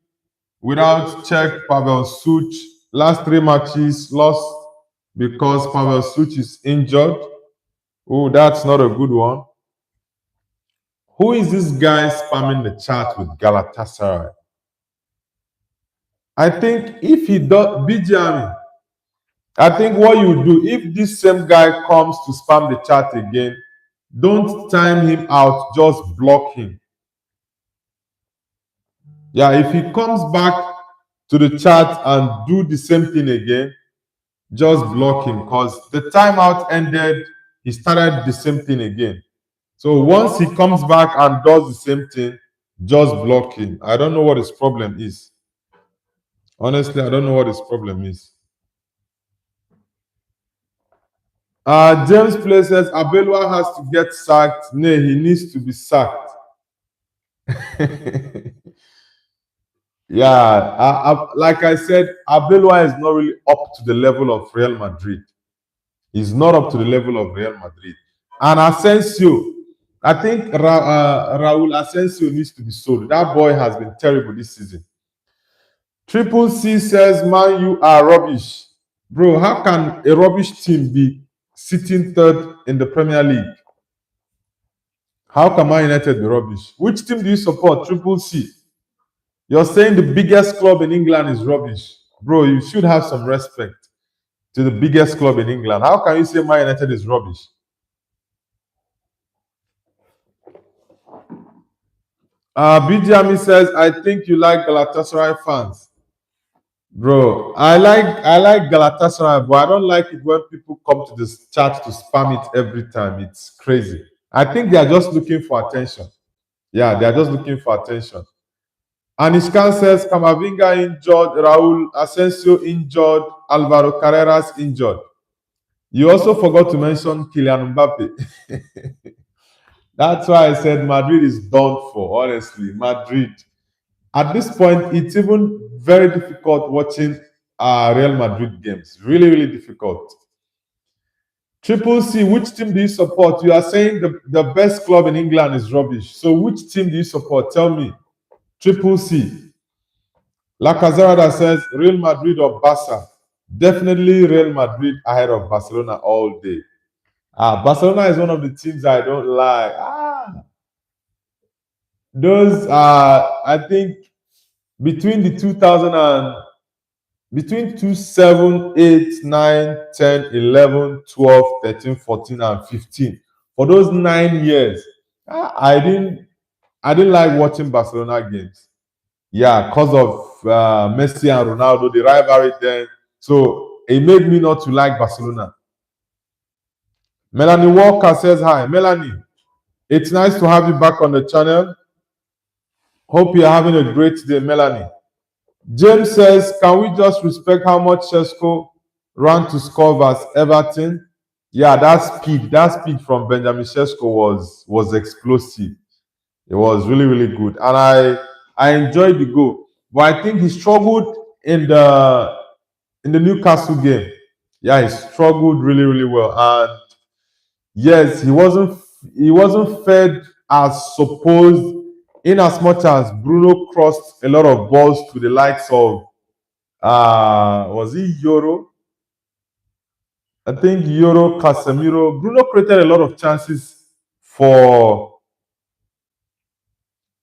S1: without check Pavel Such. Last 3 matches lost because Pavel Such is injured. Oh, that's not a good one. Who is this guy spamming the chat with Galatasaray? I think if he does, BGME, I think what you do, if this same guy comes to spam the chat again, don't time him out, just block him. Yeah, if he comes back to the chat and do the same thing again, just block him because the timeout ended, he started the same thing again. So once he comes back and does the same thing, just block him. I don't know what his problem is. Honestly, I don't know what his problem is. James Play says Abelua has to get sacked. No, he needs to be sacked. Yeah, like I said, Abelua is not really up to the level of Real Madrid. He's not up to the level of Real Madrid. And Asensio, I think Raul Asensio needs to be sold. That boy has been terrible this season. Triple C says, man, you are rubbish. Bro, how can a rubbish team be sitting third in the Premier League? How can Man United be rubbish? Which team do you support? Triple C. You're saying the biggest club in England is rubbish. Bro, you should have some respect to the biggest club in England. How can you say Man United is rubbish? BGME says, I think you like Galatasaray fans. Bro, I like Galatasaray, but I don't like it when people come to this chat to spam it every time. It's crazy. I think they are just looking for attention. Yeah, they are just looking for attention. Anishkan says, Kamavinga injured, Raul Asensio injured, Alvaro Carreras injured. You also forgot to mention Kylian Mbappe. That's why I said Madrid is done for, honestly. Madrid. At this point, it's even very difficult watching Real Madrid games. Really, really difficult. Triple C, which team do you support? You are saying the best club in England is rubbish. So which team do you support? Tell me. Triple C. La Cazarada says Real Madrid or Barca. Definitely Real Madrid ahead of Barcelona all day. Barcelona is one of the teams I don't like. Those are, I think, between the 2000 and between 2007, 8, 9, 10, 11, 12, 13, 14, and 15. For those 9 years, I didn't like watching Barcelona games. Yeah, because of Messi and Ronaldo, the rivalry then. So it made me not to like Barcelona. Melanie Walker says hi. Melanie, it's nice to have you back on the channel. Hope you're having a great day, Melanie. James says, can we just respect how much Shesko ran to score versus Everton? Yeah, that speed from Benjamin Shesko was explosive. It was really, really good. And I enjoyed the goal. But I think he struggled in the Newcastle game. Yeah, he struggled really, really well. And yes, he wasn't fed as supposed, in as much as Bruno crossed a lot of balls to the likes of was he Euro? I think Euro, Casemiro. Bruno created a lot of chances for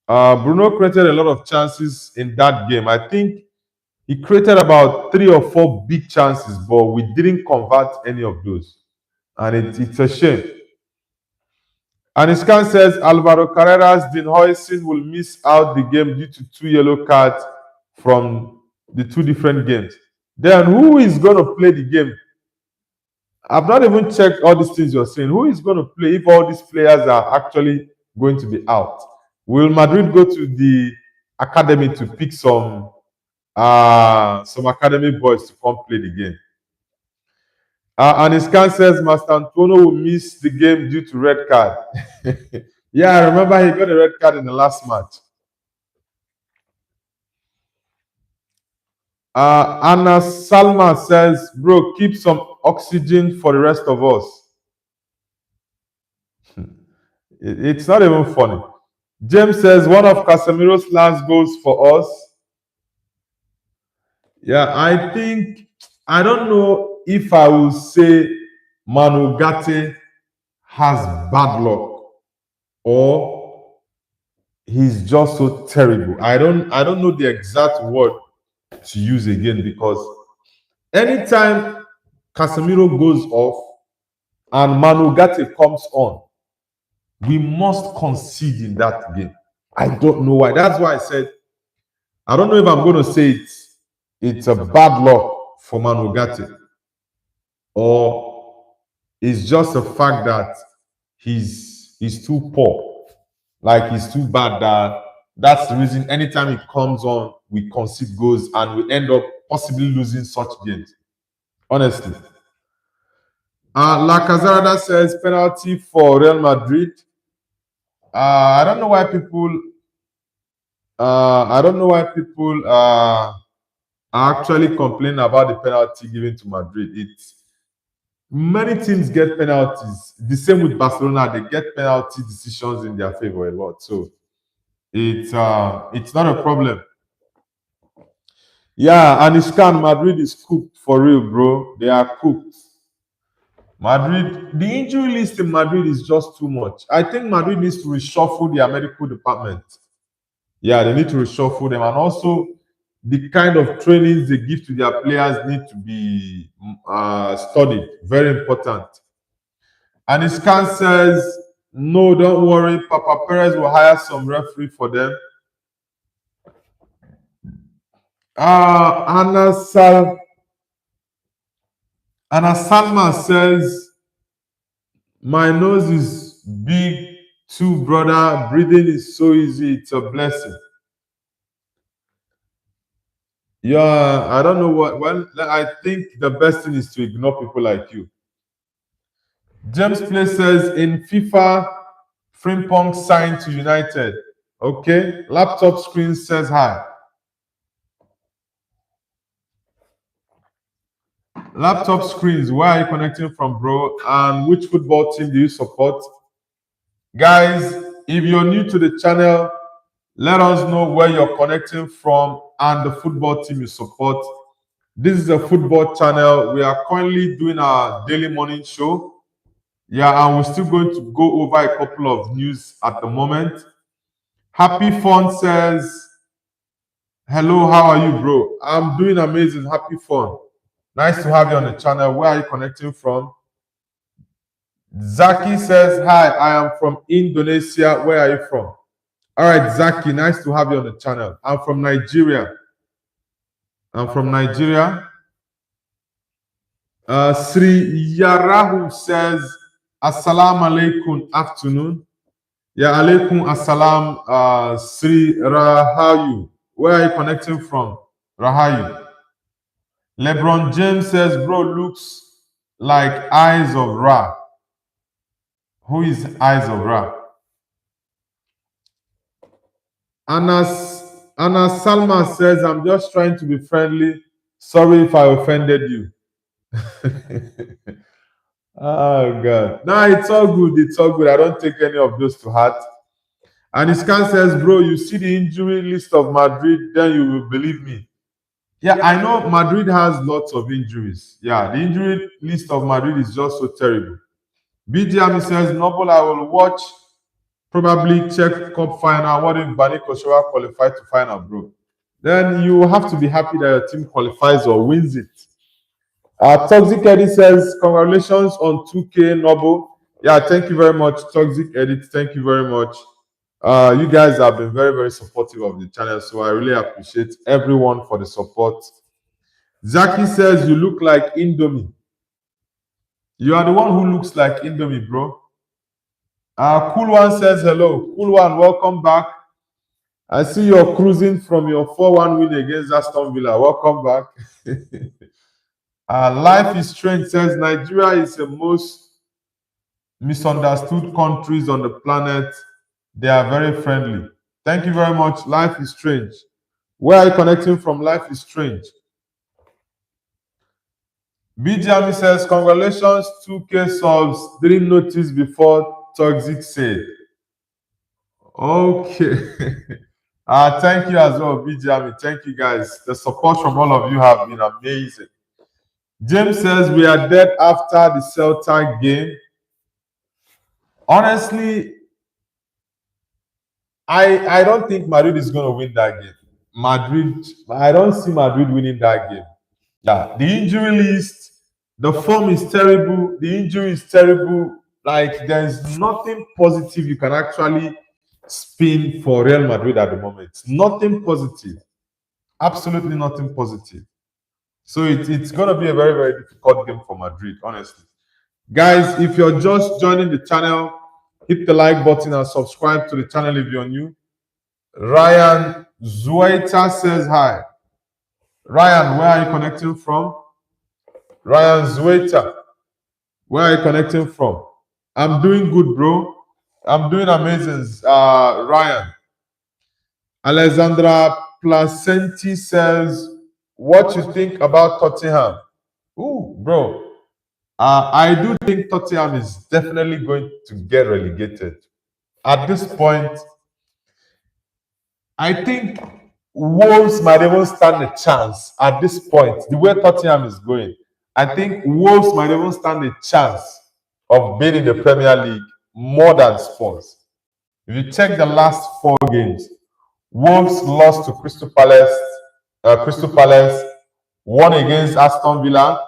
S1: Bruno created a lot of chances in that game. I think he created about 3 or 4 big chances, but we didn't convert any of those. and it's a shame. And Iscan says Alvaro Carreras Dean Hoyson will miss out the game due to 2 yellow cards from the 2 different games. Then who is going to play the game? I've not even checked all these things you're saying. Who is going to play if all these players are actually going to be out? Will Madrid go to the academy to pick some academy boys to come play the game? And Iscan says Master Antonio will miss the game due to red card. Yeah, I remember he got a red card in the last match. Anna Salma says, bro, keep some oxygen for the rest of us. It's not even funny. James says, one of Casemiro's last goals for us. Yeah, I don't know if I will say Manu Gatti has bad luck or he's just so terrible. I don't know the exact word to use again, because anytime Casemiro goes off and Manu Gatti comes on, we must concede in that game. I don't know why. That's why I said I don't know if I'm going to say it's a bad luck for Manu Gatti, or it's just a fact that he's too poor. Like he's too bad that's the reason anytime he comes on, we concede goals and we end up possibly losing such games. Honestly. La Cazarada says penalty for Real Madrid. I don't know why people are actually complaining about the penalty given to Madrid. Many teams get penalties. The same with Barcelona, they get penalty decisions in their favor a lot. So it's not a problem. Yeah, and Iscan, Madrid is cooked for real, bro. They are cooked. Madrid, the injury list in Madrid is just too much. I think Madrid needs to reshuffle their medical department. Yeah, they need to reshuffle them, and also the kind of trainings they give to their players need to be studied. Very important. And Iscan says, no, don't worry. Papa Perez will hire some referee for them. Anna Salma says, my nose is big too, brother. Breathing is so easy. It's a blessing. Yeah, I don't know what. Well, I think the best thing is to ignore people like you. James Play says, in FIFA, Frimpong signed to United. Okay. Laptop screen says hi. Laptop screens, where are you connecting from, bro? And which football team do you support? Guys, if you're new to the channel, let us know where you're connecting from and the football team you support. This is a football channel. We are currently doing our daily morning show. Yeah, and we're still going to go over a couple of news at the moment. Happy Fun says, hello, how are you, bro? I'm doing amazing. Happy Fun. Nice to have you on the channel. Where are you connecting from? Zaki says, hi, I am from Indonesia. Where are you from? All right, Zaki, nice to have you on the channel. I'm from Nigeria. Sri Yarahu says, Assalamu alaikum, afternoon. Yeah, alaikum assalam, Sri Rahayu. Where are you connecting from? Rahayu. LeBron James says, bro, looks like Eyes of Ra. Who is Eyes of Ra? Anna Salma says, I'm just trying to be friendly. Sorry if I offended you. Oh, God. No, it's all good. It's all good. I don't take any of those to heart. And Iscan says, bro, you see the injury list of Madrid, then you will believe me. Yeah, I know Madrid has lots of injuries. Yeah, the injury list of Madrid is just so terrible. BDM says, Noble, I will watch, probably check cup final. What if Bani Koshawa qualified to final, bro? Then you have to be happy that your team qualifies or wins it. Toxic Edit says, congratulations on 2K Noble. Yeah, thank you very much, Toxic Edit. Thank you very much. You guys have been very, very supportive of the channel, so I really appreciate everyone for the support. Zaki says, you look like Indomie. You are the one who looks like Indomie, bro. Cool One says, hello. Cool One, welcome back. I see you're cruising from your 4-1 win against Aston Villa. Welcome back. Life is Strange says, Nigeria is the most misunderstood countries on the planet. They are very friendly. Thank you very much. Life is Strange. Where are you connecting from? Life is Strange. BJami says, congratulations, 2K subs. Didn't notice before Toxic said. Okay. Thank you as well, BJami. Thank you guys. The support from all of you have been amazing. James says, we are dead after the Celta game. Honestly, I don't think Madrid is going to win that game. I don't see Madrid winning that game. Yeah, the injury list, the form is terrible. The injury is terrible. Like, there's nothing positive you can actually spin for Real Madrid at the moment. Nothing positive. Absolutely nothing positive. So it's going to be a very, very difficult game for Madrid, honestly. Guys, if you're just joining the channel, hit the like button and subscribe to the channel if you're new. Ryan Zueta says hi. Ryan, where are you connecting from? Ryan Zueta, where are you connecting from? I'm doing good, bro. I'm doing amazing. Ryan. Alexandra Placenti says, what you think about Tottenham? Ooh, bro. I do think Tottenham is definitely going to get relegated. At this point, I think Wolves might even stand a chance at this point. The way Tottenham is going, I think Wolves might even stand a chance of being in the Premier League more than Spurs. If you check the last 4 games, Wolves lost to Crystal Palace, won against Aston Villa,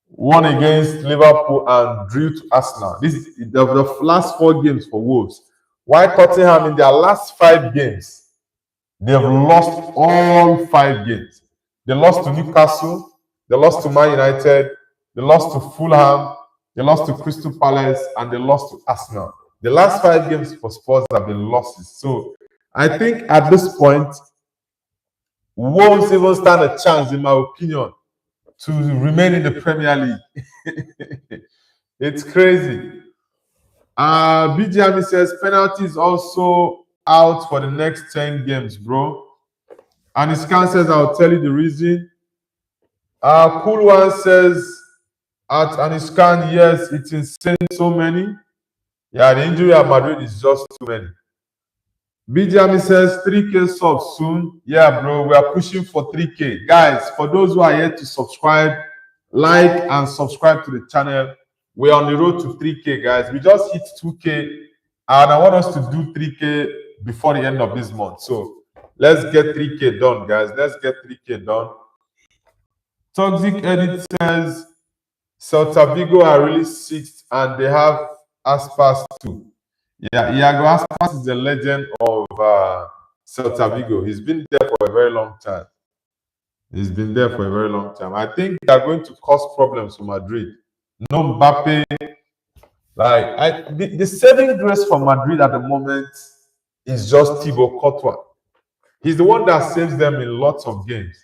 S1: won against Liverpool, and drew to Arsenal. This is the last 4 games for Wolves. While Tottenham, in their last 5 games, they've lost all 5 games. They lost to Newcastle, they lost to Man United, they lost to Fulham, they lost to Crystal Palace, and they lost to Arsenal. The last 5 games for Spurs have been losses. So I think at this point, Wolves even stand a chance, in my opinion, to remain in the Premier League. It's crazy. BGM says penalty is also out for the next 10 games, bro. And Iskan says, I'll tell you the reason. Cool One says, at Aniskan, yes, it's insane, so many. Yeah, the injury at Madrid is just too many. BJami says 3K subs soon. Yeah, bro, we are pushing for 3K. Guys, for those who are yet to subscribe, like and subscribe to the channel. We're on the road to 3K, guys. We just hit 2K, and I want us to do 3K before the end of this month. So let's get 3K done, guys. Let's get 3K done. Toxic Edit says Celta Vigo are really 6th and they have Aspas too. Yeah, Iago Aspas is the legend of Celta Vigo. He's been there for a very long time. He's been there for a very long time. I think they are going to cause problems for Madrid. No Mbappe. Like the saving grace for Madrid at the moment is just Thibaut Courtois. He's the one that saves them in lots of games.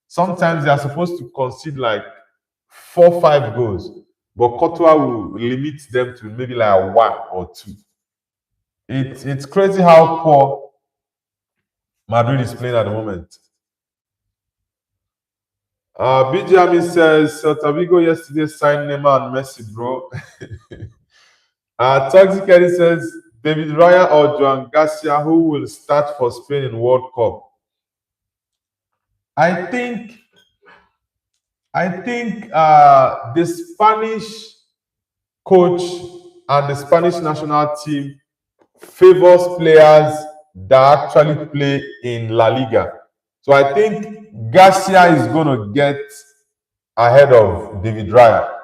S1: Sometimes they are supposed to concede like 4-5 goals, but Courtois will limit them to maybe like 1 or 2. It's crazy how poor Madrid is playing at the moment. BJami says Celta Vigo yesterday signed Neymar and Messi, bro. Toxic Eddie says David Raya or Joan Garcia, who will start for Spain in World Cup? I think the Spanish coach and the Spanish national team favors players that actually play in La Liga. So I think Garcia is going to get ahead of David Raya.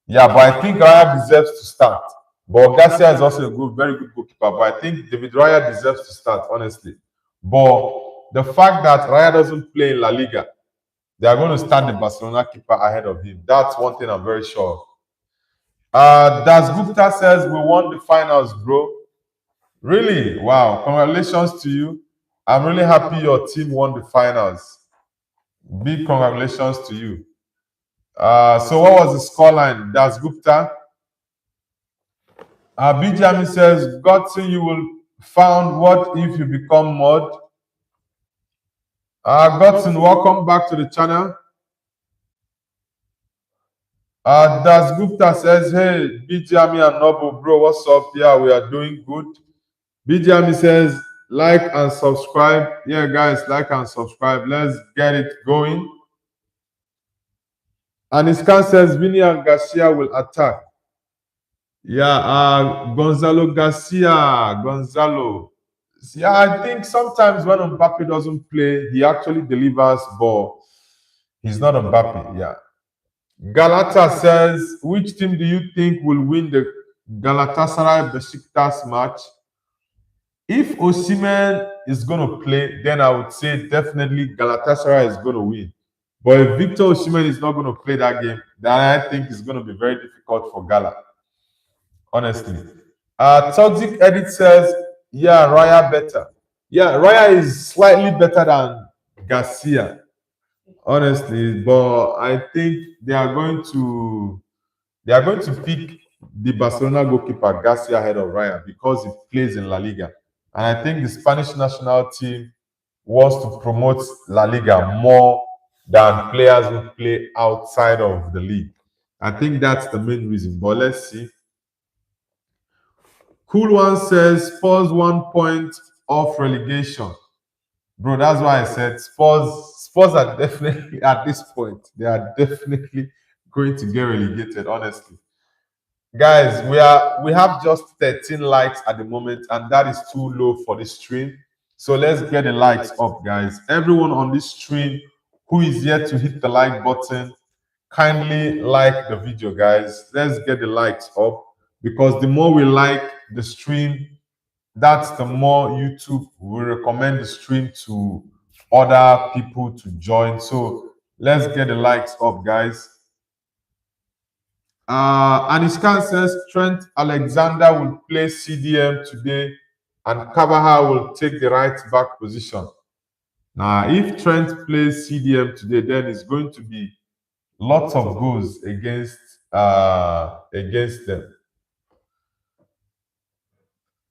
S1: Yeah, but I think Raya deserves to start. But Garcia is also a good, very good goalkeeper. But I think David Raya deserves to start, honestly. But the fact that Raya doesn't play in La Liga, they are going to start the Barcelona keeper ahead of him. That's one thing I'm very sure of. Das Gupta says we won the finals, bro. Really? Wow. Congratulations to you. I'm really happy your team won the finals. Big congratulations to you. So what was the scoreline? Das Gupta. Bijami says, Godson, you will found what if you become mod? Godson, welcome back to the channel. Das Gupta says, hey, Bijami and Noble, bro, what's up? Yeah, we are doing good. Bijami says, like and subscribe. Yeah, guys, like and subscribe. Let's get it going. And Iskan says, Vinny and Garcia will attack. Yeah, Gonzalo Garcia, Gonzalo. Yeah, I think sometimes when Mbappe doesn't play, he actually delivers, but he's not Mbappe. Yeah. Galata says, which team do you think will win the Galatasaray Besiktas match? If Osimhen is going to play, then I would say definitely Galatasaray is going to win. But if Victor Osimhen is not going to play that game, then I think it's going to be very difficult for Gala. Honestly. Toxic Edit says, yeah, Raya better. Yeah, Raya is slightly better than Garcia, honestly. But I think they are going to pick the Barcelona goalkeeper Garcia ahead of Raya because he plays in La Liga. And I think the Spanish national team wants to promote La Liga more than players who play outside of the league. I think that's the main reason. But let's see. Cool One says Spurs 1 point off relegation. Bro, that's why I said Spurs are definitely at this point, they are definitely going to get relegated, honestly. Guys, we have just 13 likes at the moment, and that is too low for this stream. So let's get the likes up, guys. Everyone on this stream who is yet to hit the like button, kindly like the video, guys. Let's get the likes up because the more we like the stream, that's the more YouTube will recommend the stream to other people to join. So let's get the likes up, guys. Aniskan says Trent Alexander will play CDM today and Carvajal will take the right back position. Now, if Trent plays CDM today, then it's going to be lots of goals against them.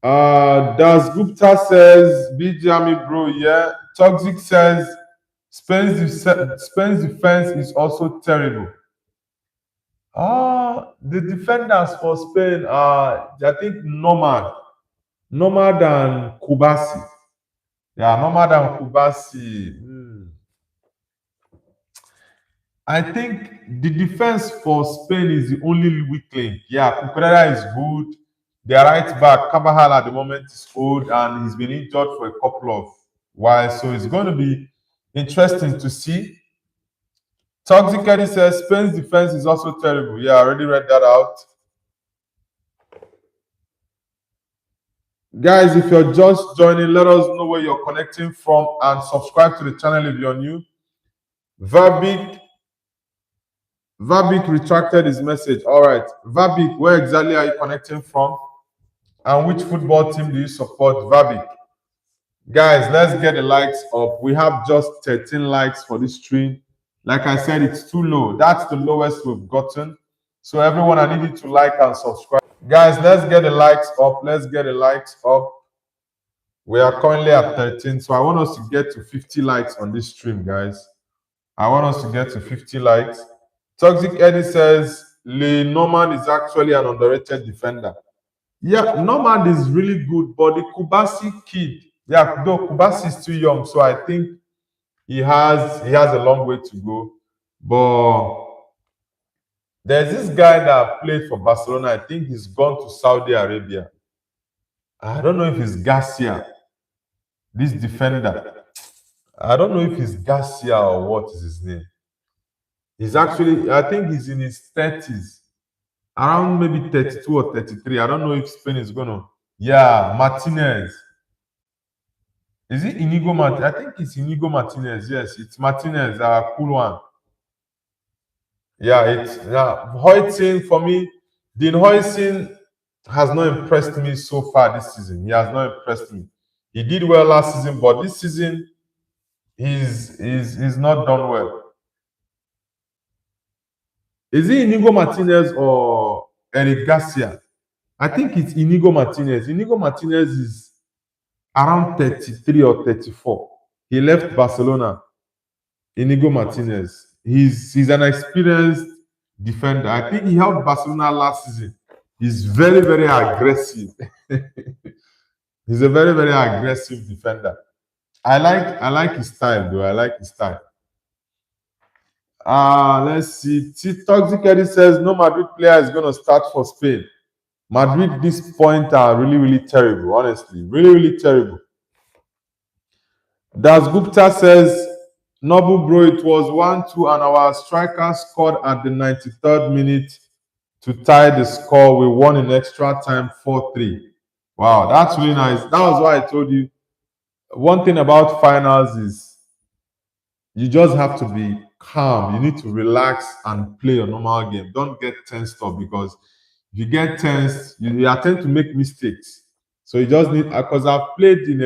S1: Das Gupta says, Bijami bro, yeah. Toxic says, Spain's defense is also terrible. The defenders for Spain are, I think, normal than Kubasi. Yeah, normal than Kubasi. I think the defense for Spain is the only weak link. Yeah, Cucurella is good. Their right back, Carvajal at the moment is old and he's been injured for a couple of while. So it's going to be interesting to see. Toxic Eddie says Spain's defense is also terrible. Yeah, I already read that out. Guys, if you're just joining, let us know where you're connecting from and subscribe to the channel if you're new. Verbik retracted his message. All right. Verbik, where exactly are you connecting from? And which football team do you support? Verbik. Guys, let's get the likes up. We have just 13 likes for this stream. Like I said, it's too low. That's the lowest we've gotten. So everyone, I need you to like and subscribe. Guys, let's get the likes up. Let's get the likes up. We are currently at 13. So I want us to get to 50 likes on this stream, guys. I want us to get to 50 likes. Toxic Eddie says, Le Norman is actually an underrated defender. Yeah, Norman is really good, but the Kubasi kid, yeah, though Kubasi is too young, so I think he has a long way to go. But there's this guy that played for Barcelona. I think he's gone to Saudi Arabia. I don't know if it's Garcia, this defender. I don't know if it's Garcia or what is his name. He's actually, I think he's in his 30s, around maybe 32 or 33. I don't know if Spain is gonna. Yeah, Martinez. Is it Inigo Martinez? I think it's Inigo Martinez. Yes, it's Martinez, cool one. Yeah, it's Hoitzin for me. Dean Hoitzin has not impressed me so far this season. He has not impressed me. He did well last season, but this season he's not done well. Is it Inigo Martinez or Eric Garcia? I think it's Inigo Martinez. Inigo Martinez is around 33 or 34. He left Barcelona. Inigo Martinez. He's an experienced defender. I think he helped Barcelona last season. He's very, very aggressive. He's a very, very aggressive defender. I like his style though. I like his style. Let's see. Toxic Eddie says no Madrid player is gonna start for Spain. Madrid this point are really, really terrible, honestly. Really, really terrible. Das Gupta says, Noble bro, it was 1-2 and our striker scored at the 93rd minute to tie the score. We won in extra time 4-3. Wow, that's really nice. That was why I told you. One thing about finals is you just have to be calm. You need to relax and play your normal game. Don't get tensed up because if you get tensed, you tend to make mistakes. So you just need, because I've played in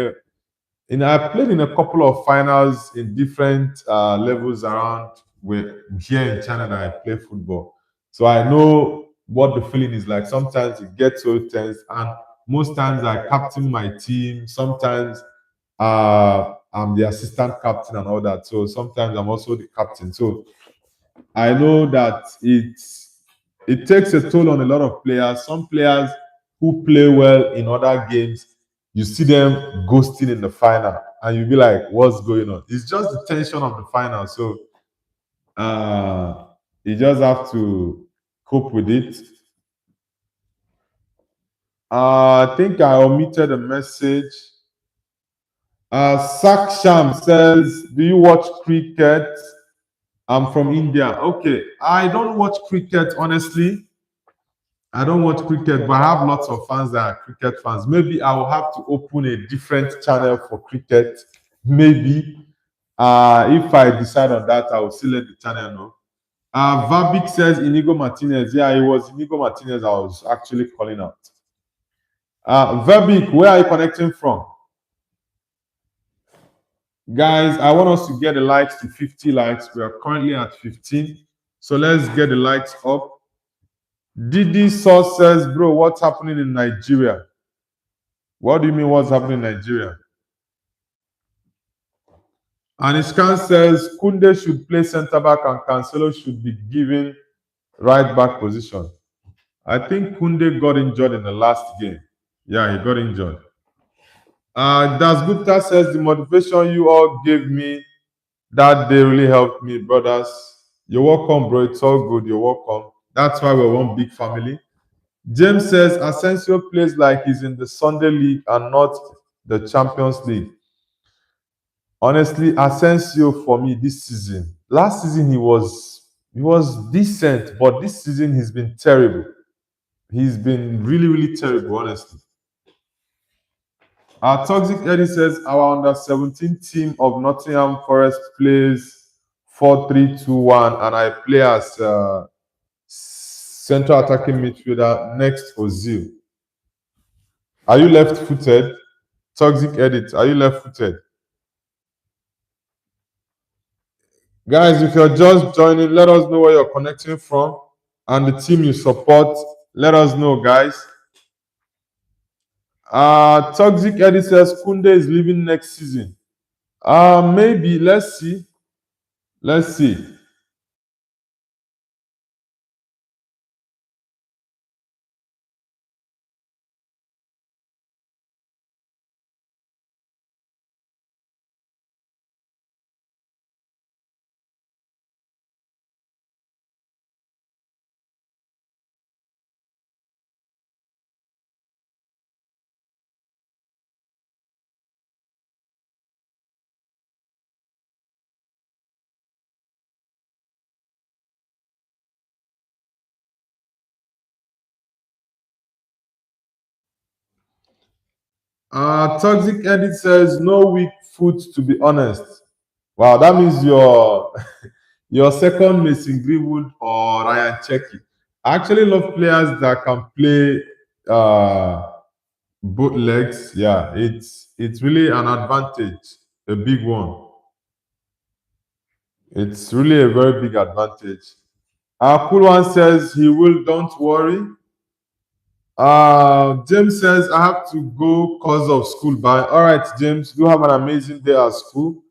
S1: a couple of finals in different levels around here in China that I play football. So I know what the feeling is like. Sometimes you get so tense, and most times I captain my team. Sometimes I'm the assistant captain and all that. So sometimes I'm also the captain. So I know that it takes a toll on a lot of players. Some players who play well in other games, you see them ghosting in the final, and you be like, "What's going on?" It's just the tension of the final. So you just have to cope with it. I think I omitted a message. Saksham says, "Do you watch cricket?" I'm from India. Okay, I don't watch cricket honestly. I don't watch cricket, but I have lots of fans that are cricket fans. Maybe I will have to open a different channel for cricket. Maybe if I decide on that, I will still let the channel know. Vabik says Inigo Martinez. Yeah, it was Inigo Martinez I was actually calling out. Vabik, where are you connecting from? Guys, I want us to get the likes to 50 likes. We are currently at 15. So let's get the likes up. Didi Sauce says, bro, what's happening in Nigeria? What do you mean what's happening in Nigeria? Anishkan says, Kunde should play centre back and Cancelo should be given right back position. I think Kunde got injured in the last game. Yeah, he got injured. Das Gupta says, the motivation you all gave me that day really helped me, brothers. You're welcome, bro. It's all good. You're welcome. That's why we're one big family. James says Asensio plays like he's in the Sunday League and not the Champions League. Honestly, Asensio for me this season. Last season he was decent, but this season he's been terrible. He's been really, really terrible, honestly. Our Toxic Eddie says our under 17 team of Nottingham Forest plays 4-3-2-1, and I play as central attacking midfielder next Ozil. Are you left-footed? Toxic Edit, are you left-footed? Guys, if you're just joining, let us know where you're connecting from and the team you support. Let us know, guys. Toxic Edit says Kunde is leaving next season. Maybe. Let's see. Let's see. Toxic Edit says no weak foot to be honest. Wow, that means your second Mason Greenwood or Ryan Cherky. I actually love players that can play both legs. Yeah, it's really an advantage, a big one. It's really a very big advantage. Cool one says he will. Don't worry. James says I have to go cause of school. Bye. All right, James. Do have an amazing day at school.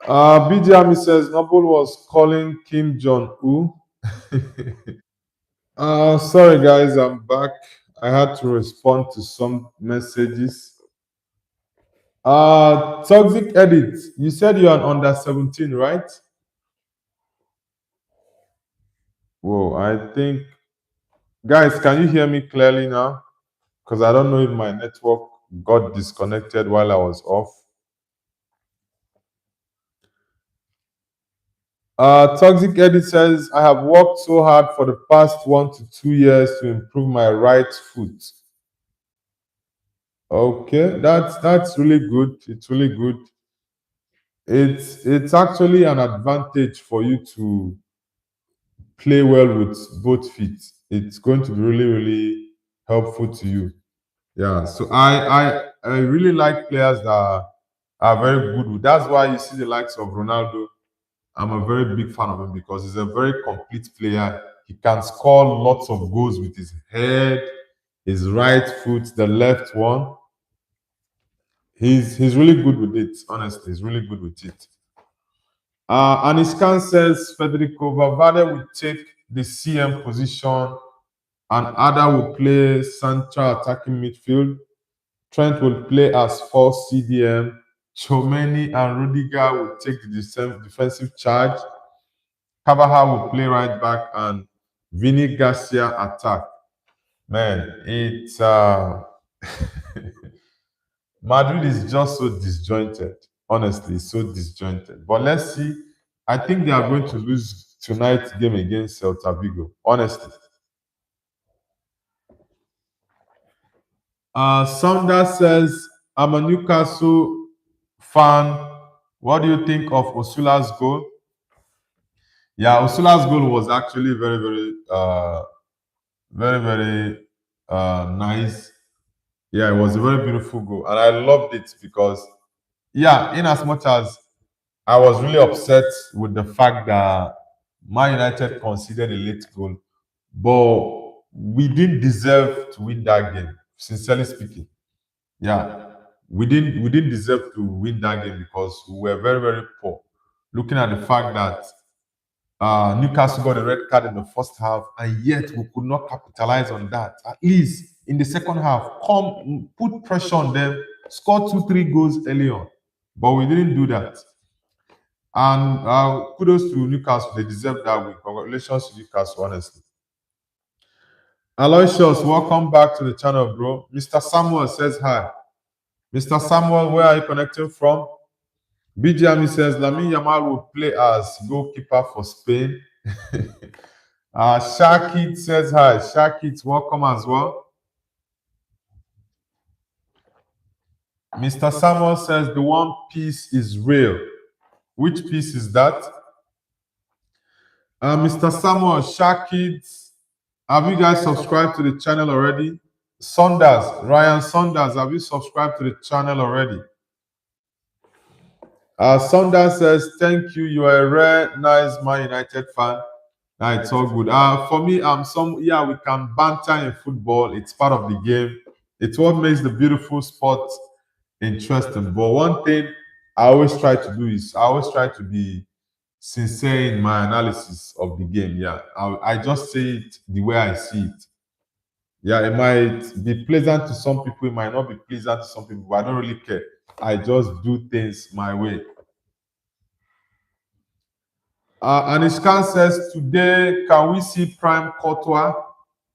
S1: BJ Army says Noble was calling Kim Jong Un. Sorry guys, I'm back. I had to respond to some messages. Toxic Edit. You said you're an under 17, right? Whoa, I think guys, can you hear me clearly now? Because I don't know if my network got disconnected while I was off. Toxic Edit says, I have worked so hard for the past 1 to 2 years to improve my right foot. Okay, that's really good. It's really good. It's actually an advantage for you to play well with both feet. It's going to be really, really helpful to you. Yeah. So I really like players that are very good with. That's why you see the likes of Ronaldo. I'm a very big fan of him because he's a very complete player. He can score lots of goals with his head, his right foot, the left one. He's really good with it. Honestly, he's really good with it. Aniskan says Federico Valverde will take the CM position and Ada will play central attacking midfield. Trent will play as false CDM. Chomeni and Rudiger will take the defensive charge. Carvajal will play right back and Vini Garcia attack. Man, it's Madrid is just so disjointed. Honestly, so disjointed. But let's see. I think they are going to lose tonight's game against Celta Vigo. Honestly. Saunders says, I'm a Newcastle fan. What do you think of Osula's goal? Yeah, Osula's goal was actually very nice. Yeah, it was a very beautiful goal. And I loved it because, yeah, in as much as I was really upset with the fact that Man United conceded a late goal, but we didn't deserve to win that game, sincerely speaking. Yeah, we didn't deserve to win that game because we were very poor. Looking at the fact that Newcastle got a red card in the first half, and yet we could not capitalize on that. At least in the second half, come put pressure on them, score 2, 3 goals early on, but we didn't do that. And kudos to Newcastle; they deserve that win. Congratulations to Newcastle, honestly. Aloysius, welcome back to the channel, bro. Mr. Samuel says hi. Mr. Samuel, where are you connecting from? BGMI says Lamine Yamal will play as goalkeeper for Spain. Shakit says hi. Shakit, welcome as well. Mr. Samuel says the one piece is real. Which piece is that? Mr. Samuel, Shakit, have you guys subscribed to the channel already? Saunders, Ryan Saunders, have you subscribed to the channel already? Saunders says, thank you. You are a rare, nice Man United fan. It's all good. For me, we can banter in football. It's part of the game. It's what makes the beautiful sport interesting. But one thing I always try to do is I always try to be sincere in my analysis of the game. Yeah, I just say it the way I see it. Yeah, it might be pleasant to some people, it might not be pleasant to some people, but I don't really care. I just do things my way. Anishkan says, today, can we see Prime Courtois?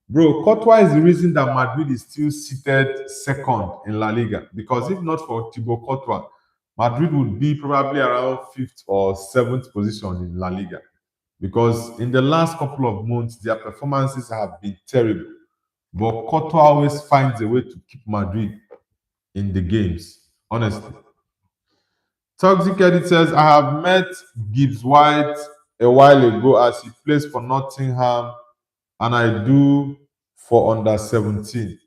S1: Bro, Courtois is the reason that Madrid is still seated second in La Liga. Because if not for Thibaut Courtois, Madrid would be probably around 5th or 7th position in La Liga. Because in the last couple of months, their performances have been terrible. But Courtois always finds a way to keep Madrid in the games, honestly. Toxic Edit says, I have met Gibbs White a while ago as he plays for Nottingham and I do for under 17.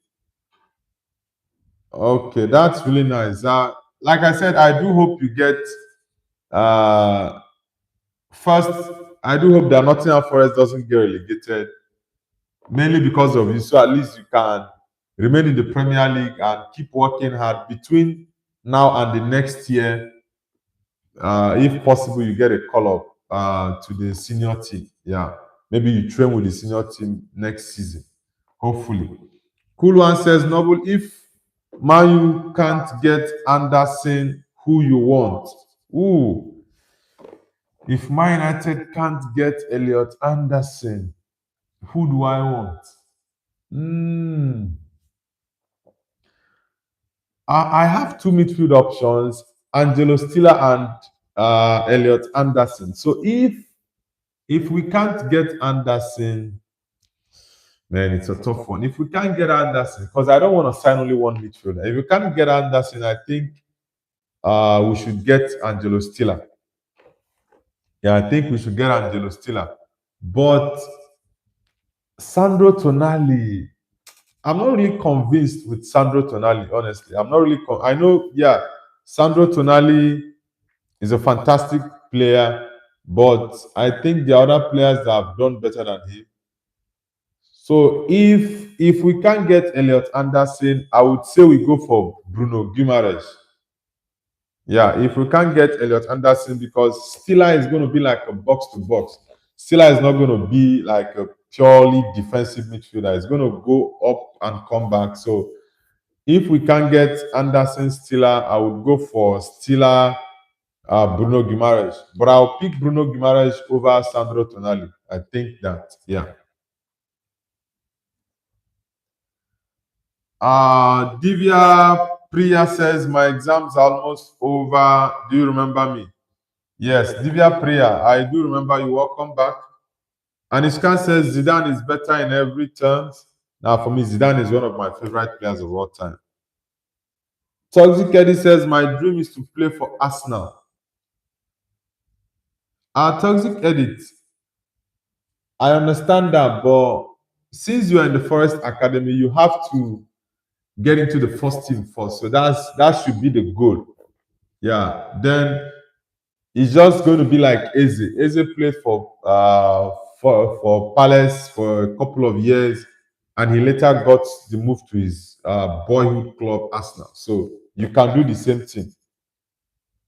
S1: Okay, that's really nice. Like I said, I do hope you get first. I do hope that Nottingham Forest doesn't get relegated, mainly because of you. So at least you can remain in the Premier League and keep working hard between now and the next year. If possible, you get a call up to the senior team. Yeah, maybe you train with the senior team next season. Hopefully. Cool One says, Noble, if Man can't get Anderson, who you want? Ooh, if Man United can't get Elliot Anderson, who do I want? I have two midfield options, Angelo Stiller and Elliot Anderson. So if we can't get Anderson, man, it's a tough one. If we can't get Anderson, because I don't want to sign only one midfielder. If we can't get Anderson, I think we should get Angelo Stiller. Yeah, I think we should get Angelo Stiller. But Sandro Tonali, I'm not really convinced with Sandro Tonali, honestly. I'm not really. I know, yeah, Sandro Tonali is a fantastic player, but I think the other players that have done better than him. So if we can't get Elliot Anderson, I would say we go for Bruno Guimaraes. Yeah, if we can't get Elliot Anderson, because Stiller is going to be like a box to box. Stiller is not going to be like a purely defensive midfielder. It's going to go up and come back. So if we can't get Anderson Stiller, I would go for Stiller, Bruno Guimaraes. But I'll pick Bruno Guimaraes over Sandro Tonali. I think that, yeah. Divya Priya says, my exams are almost over. Do you remember me? Yes, Divya Priya, I do remember you. Welcome back. Anishkan says, Zidane is better in every terms. Now, for me, Zidane is one of my favorite players of all time. Toxic Eddie says, my dream is to play for Arsenal. Toxic Edit, I understand that, but since you are in the Forest Academy, you have to get into the first team first. So that should be the goal. Yeah. Then it's just going to be like Eze. Eze played for Palace for a couple of years, and he later got the move to his boyhood club Arsenal. So you can do the same thing.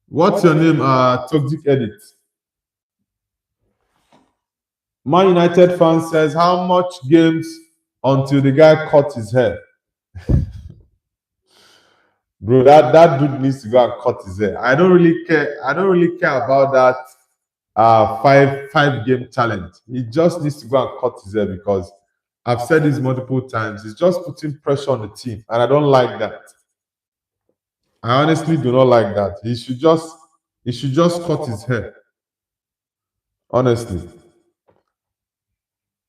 S1: What's your name? Toxic Edit. Man United fan says, how much games until the guy cut his hair? Bro, that dude needs to go and cut his hair. I don't really care. I don't really care about that five game challenge. He just needs to go and cut his hair, because I've said this multiple times. It's just putting pressure on the team, and I don't like that. I honestly do not like that. He should just cut his hair. Honestly.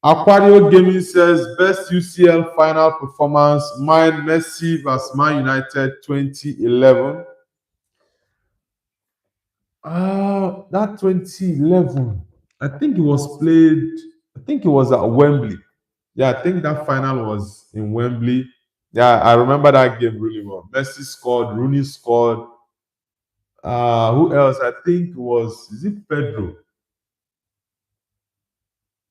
S1: Aquario Gaming says, best UCL final performance, mine Messi vs Man United 2011. That 2011, I think it was played, I think it was at Wembley. Yeah, I think that final was in Wembley. Yeah, I remember that game really well. Messi scored, Rooney scored. Who else? I think is it Pedro?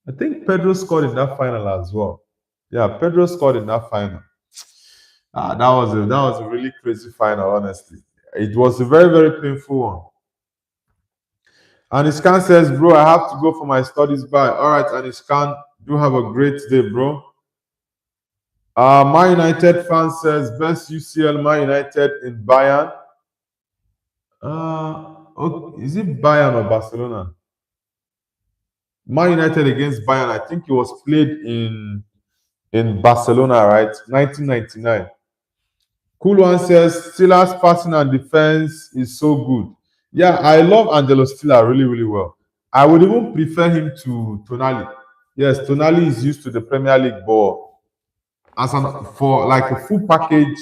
S1: I think Pedro scored in that final as well. Yeah, Pedro scored in that final. That was a really crazy final, honestly. It was a very, very painful one. Anishkan says, bro, I have to go for my studies by. All right, Anishkan, do have a great day, bro. Man United fan says, best UCL Man United in Bayern. Okay. Is it Bayern or Barcelona? Man United against Bayern. I think it was played in Barcelona, right? 1999. Cool One says, Steelers passing and defense is so good. Yeah, I love Angelo Stiller really, really well. I would even prefer him to Tonali. Yes, Tonali is used to the Premier League ball. For like a full package,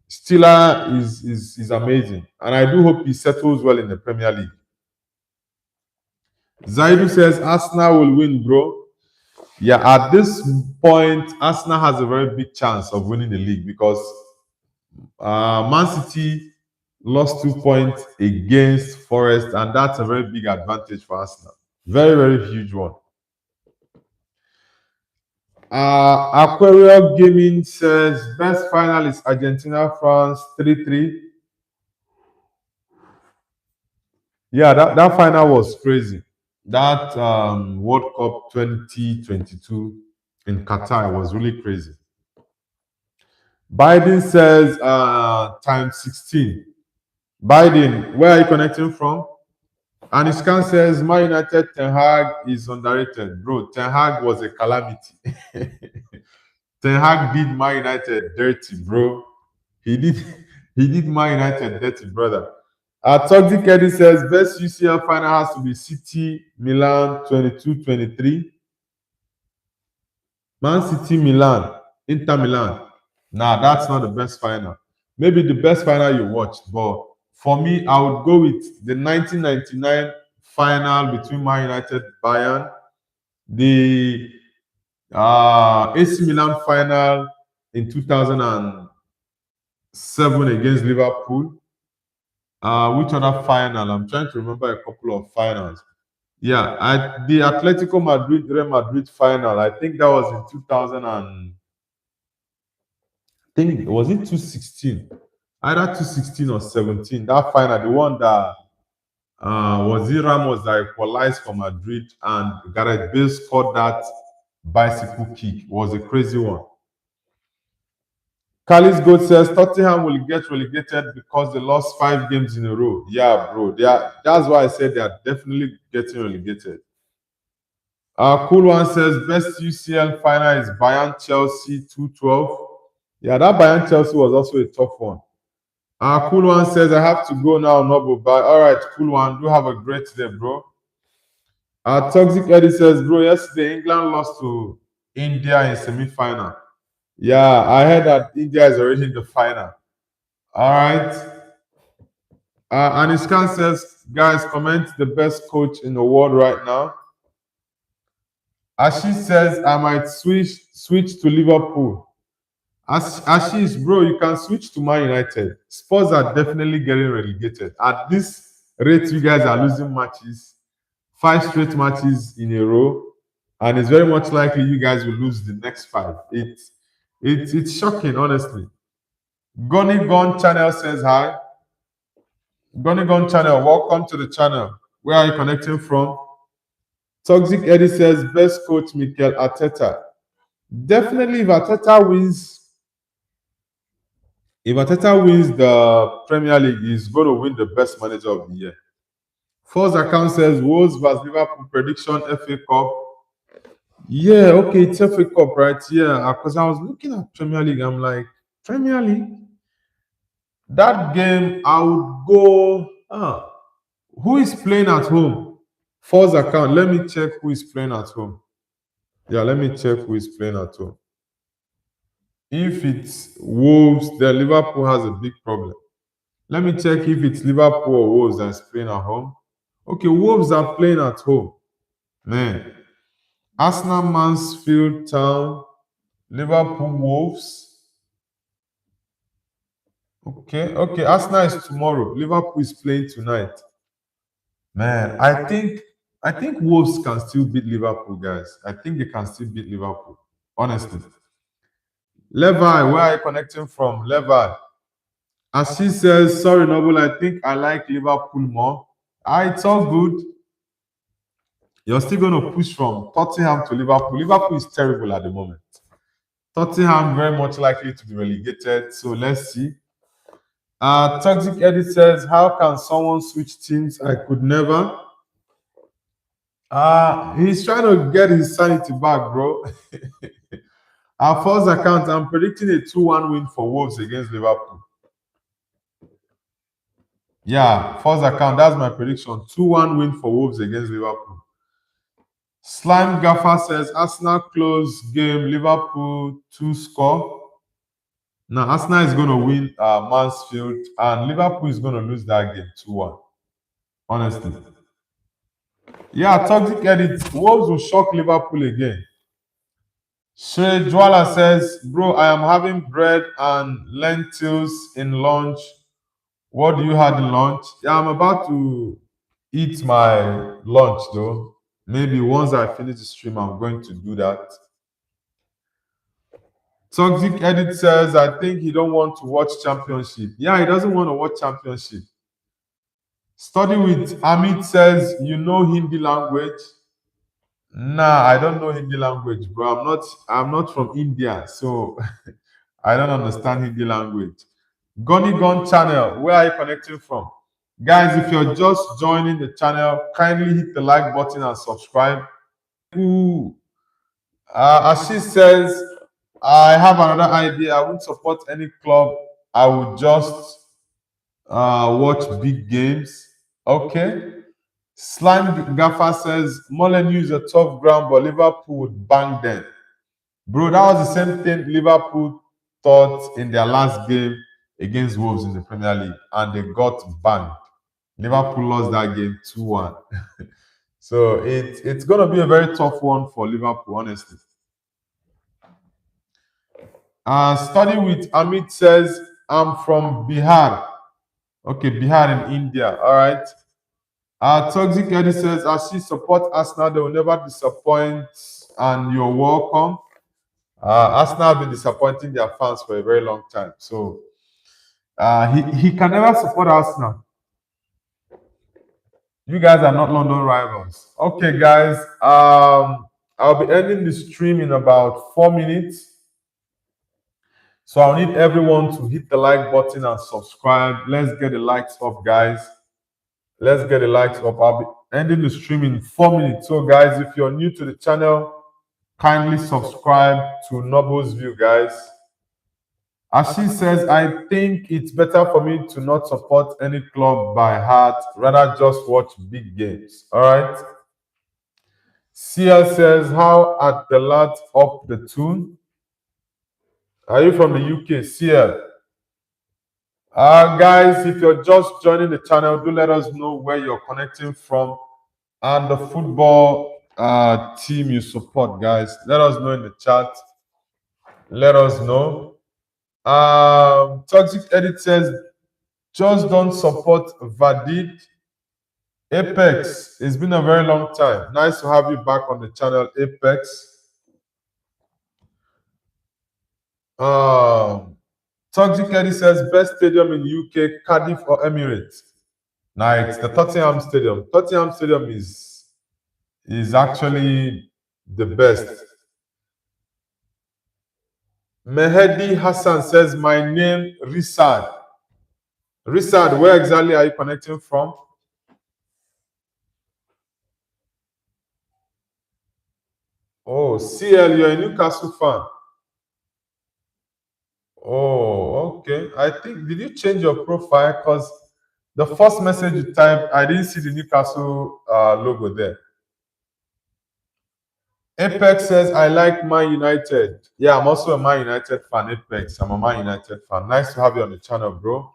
S1: Stiller is amazing, and I do hope he settles well in the Premier League. Zaidu says Arsenal will win, bro. Yeah, at this point, Arsenal has a very big chance of winning the league because Man City lost 2 points against Forest, and that's a very big advantage for Arsenal. Very, very huge one. Aquarium Gaming says best final is Argentina France 3-3. Yeah, that final was crazy. That World Cup 2022 in Qatar was really crazy. Biden says times 16. Biden, where are you connecting from? And Iskan says Man United Ten Hag is underrated. Bro, Ten Hag was a calamity. Ten Hag did Man United dirty, bro. He did he did Man United dirty, brother. Toxic Eddie says best UCL final has to be City Milan 22-23. Man City Milan, Inter Milan. Nah, that's not the best final. Maybe the best final you watched, but for me, I would go with the 1999 final between Man United Bayern, the AC Milan final in 2007 against Liverpool. Which other final? I'm trying to remember a couple of finals. Yeah, the Atletico Madrid Real Madrid final. I think that was in 2000 and I think was it 2016? Either 2016 or 17. That final, the one that was it Ramos that equalized for Madrid and Gareth Bale scored that bicycle kick. Was a crazy one. Kali's Goat says Tottenham will get relegated because they lost 5 games in a row. Yeah, bro. That's why I said they are definitely getting relegated. Cool One says best UCL final is Bayern Chelsea 2-12. Yeah, that Bayern Chelsea was also a tough one. Cool One says I have to go now, Noble. But all right, Cool One, do have a great day, bro. Toxic Eddie says, bro, yesterday England lost to India in semi-final. Yeah, I heard that India is already in the final. All right. Anishkan says, guys, comment the best coach in the world right now. Ashish says, I might switch to Liverpool. Ashish, bro, you can switch to Man United. Spurs are definitely getting relegated. At this rate, you guys are losing matches, 5 straight matches in a row, and it's very much likely you guys will lose the next 5. It's shocking, honestly. Gunny Gun Channel says hi. Gunny Gun Channel, welcome to the channel. Where are you connecting from? Toxic Eddie says best coach Mikel Arteta. Definitely, if Arteta wins the Premier League, he's going to win the best manager of the year. First account says woes vs Liverpool prediction FA Cup. Yeah, okay, it's FA Cup, right? Yeah, because I was looking at Premier League. I'm like, Premier League? That game, I would go. Who is playing at home? First account. Let me check who is playing at home. Yeah, let me check who is playing at home. If it's Wolves, then Liverpool has a big problem. Let me check if it's Liverpool or Wolves that's playing at home. Okay, Wolves are playing at home. Man. Arsenal, Mansfield Town, Liverpool, Wolves. Okay. Arsenal is tomorrow. Liverpool is playing tonight. Man, I think Wolves can still beat Liverpool, guys. I think they can still beat Liverpool. Honestly. Levi, where are you connecting from? Levi. As she says, sorry, Noble, I think I like Liverpool more. It's all good. You're still going to push from Tottenham to Liverpool. Liverpool is terrible at the moment. Tottenham very much likely to be relegated. So let's see. Toxic Eddie says, how can someone switch teams? I could never. He's trying to get his sanity back, bro. Our first account, I'm predicting a 2-1 win for Wolves against Liverpool. Yeah, first account, that's my prediction. 2-1 win for Wolves against Liverpool. Slime Gaffer says, Arsenal close game, Liverpool 2 score. Now, Arsenal is going to win Mansfield, and Liverpool is going to lose that game 2-1. Honestly. Yeah, toxic edit. Wolves will shock Liverpool again. Shrey Dwala says, bro, I am having bread and lentils in lunch. What do you have in lunch? Yeah, I'm about to eat my lunch though. Maybe once I finish the stream, I'm going to do that. Toxic Edit says, I think he don't want to watch championship. Yeah, he doesn't want to watch championship. Study with Amit says, you know Hindi language? Nah, I don't know Hindi language, bro. I'm not from India, so I don't understand Hindi language. Gunny Gun channel, where are you connecting from? Guys, if you're just joining the channel, kindly hit the like button and subscribe. Ooh. As she says, I have another idea. I won't support any club. I will just watch big games. Okay. Slime Gaffer says, Molineux is a tough ground, but Liverpool would bang them. Bro, that was the same thing Liverpool thought in their last game against Wolves in the Premier League, and they got banged. Liverpool lost that game 2-1. So it's going to be a very tough one for Liverpool, honestly. Study with Amit says, I'm from Bihar. Okay, Bihar in India. All right. Toxic Eddie says, as she support Arsenal, they will never disappoint, and you're welcome. Arsenal have been disappointing their fans for a very long time. So he can never support Arsenal. You guys are not London rivals. Okay, guys. I'll be ending the stream in about 4 minutes. So I'll need everyone to hit the like button and subscribe. Let's get the likes up, guys. Let's get the likes up. I'll be ending the stream in 4 minutes. So, guys, if you're new to the channel, kindly subscribe to Nobles View, guys. As she says, I think it's better for me to not support any club by heart, rather just watch big games. All right. CL says, how at the lads up the tune? Are you from the UK, CL? Guys, if you're just joining the channel, do let us know where you're connecting from and the football team you support, guys. Let us know in the chat. Let us know. Toxic Edit says, just don't support Vadid. Apex, it's been a very long time. Nice to have you back on the channel, Apex. Toxic Edit says, best stadium in UK, Cardiff or Emirates? Nah, it's the Tottenham Stadium. Tottenham Stadium is actually the best. Mehedi Hassan says, my name, Risad. Risad, where exactly are you connecting from? Oh, CL, you're a Newcastle fan. Oh, okay. I think, did you change your profile? Because the first message you typed, I didn't see the Newcastle logo there. Apex says, I like Man United. Yeah, I'm also a Man United fan, Apex. I'm a Man United fan. Nice to have you on the channel, bro.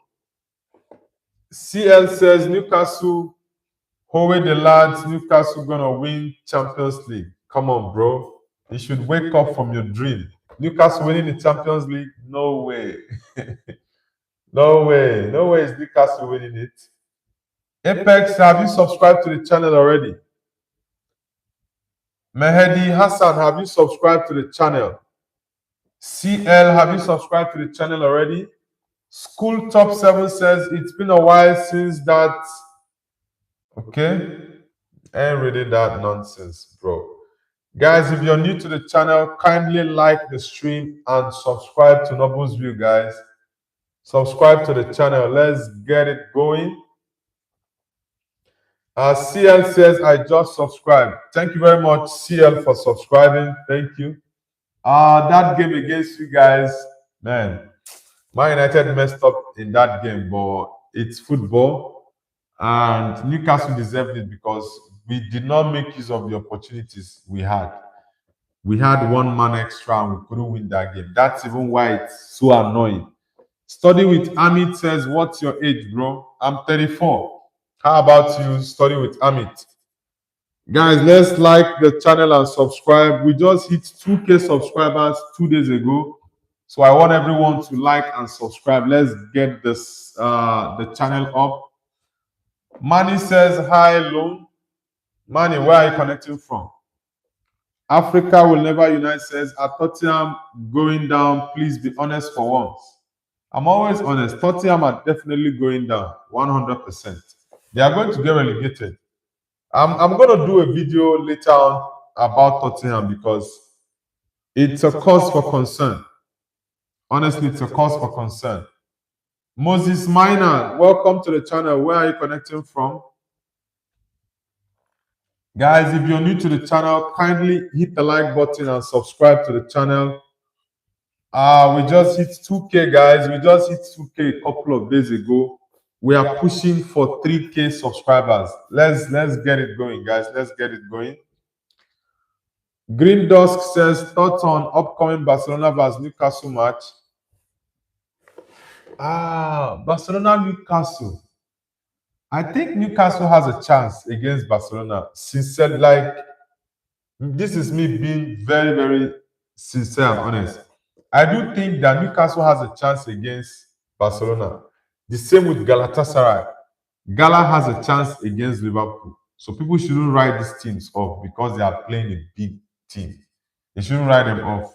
S1: CL says, Newcastle, hold the lads, Newcastle gonna win Champions League. Come on, bro. You should wake up from your dream. Newcastle winning the Champions League? No way. No way. No way is Newcastle winning it. Apex, have you subscribed to the channel already? Mehedi Hassan, have you subscribed to the channel? CL, have you subscribed to the channel already? School Top 7 says it's been a while since that. Okay. Ain't reading that nonsense, bro. Guys, if you're new to the channel, kindly like the stream and subscribe to Nobles View, guys. Subscribe to the channel. Let's get it going. CL says, I just subscribed. Thank you very much, CL, for subscribing. Thank you. That game against you guys, man, Man United messed up in that game, but it's football. And Newcastle deserved it because we did not make use of the opportunities we had. We had one man extra and we couldn't win that game. That's even why it's so annoying. Study with Amit says, what's your age, bro? I'm 34. How about you study with Amit? Guys, let's like the channel and subscribe. We just hit 2K subscribers 2 days ago. So I want everyone to like and subscribe. Let's get this the channel up. Manny says, hi, Loan. Manny, where are you connecting from? Africa will never unite says, are Tottenham going down? Please be honest for once. I'm always honest. Tottenham are definitely going down, 100%. They are going to get relegated. I'm going to do a video later on about Tottenham because it's a cause for concern. Honestly, it's a cause for concern. Moses Minor, welcome to the channel. Where are you connecting from? Guys, if you're new to the channel, kindly hit the like button and subscribe to the channel. We just hit 2K, guys. We just hit 2K a couple of days ago. We are pushing for 3K subscribers. Let's get it going, guys. Let's get it going. Green Dusk says, thoughts on upcoming Barcelona vs Newcastle match? Barcelona Newcastle. I think Newcastle has a chance against Barcelona. Sincerely, like, this is me being very, very sincere and honest. I do think that Newcastle has a chance against Barcelona. The same with Galatasaray. Gala has a chance against Liverpool. So people shouldn't write these teams off because they are playing a big team. They shouldn't write them off.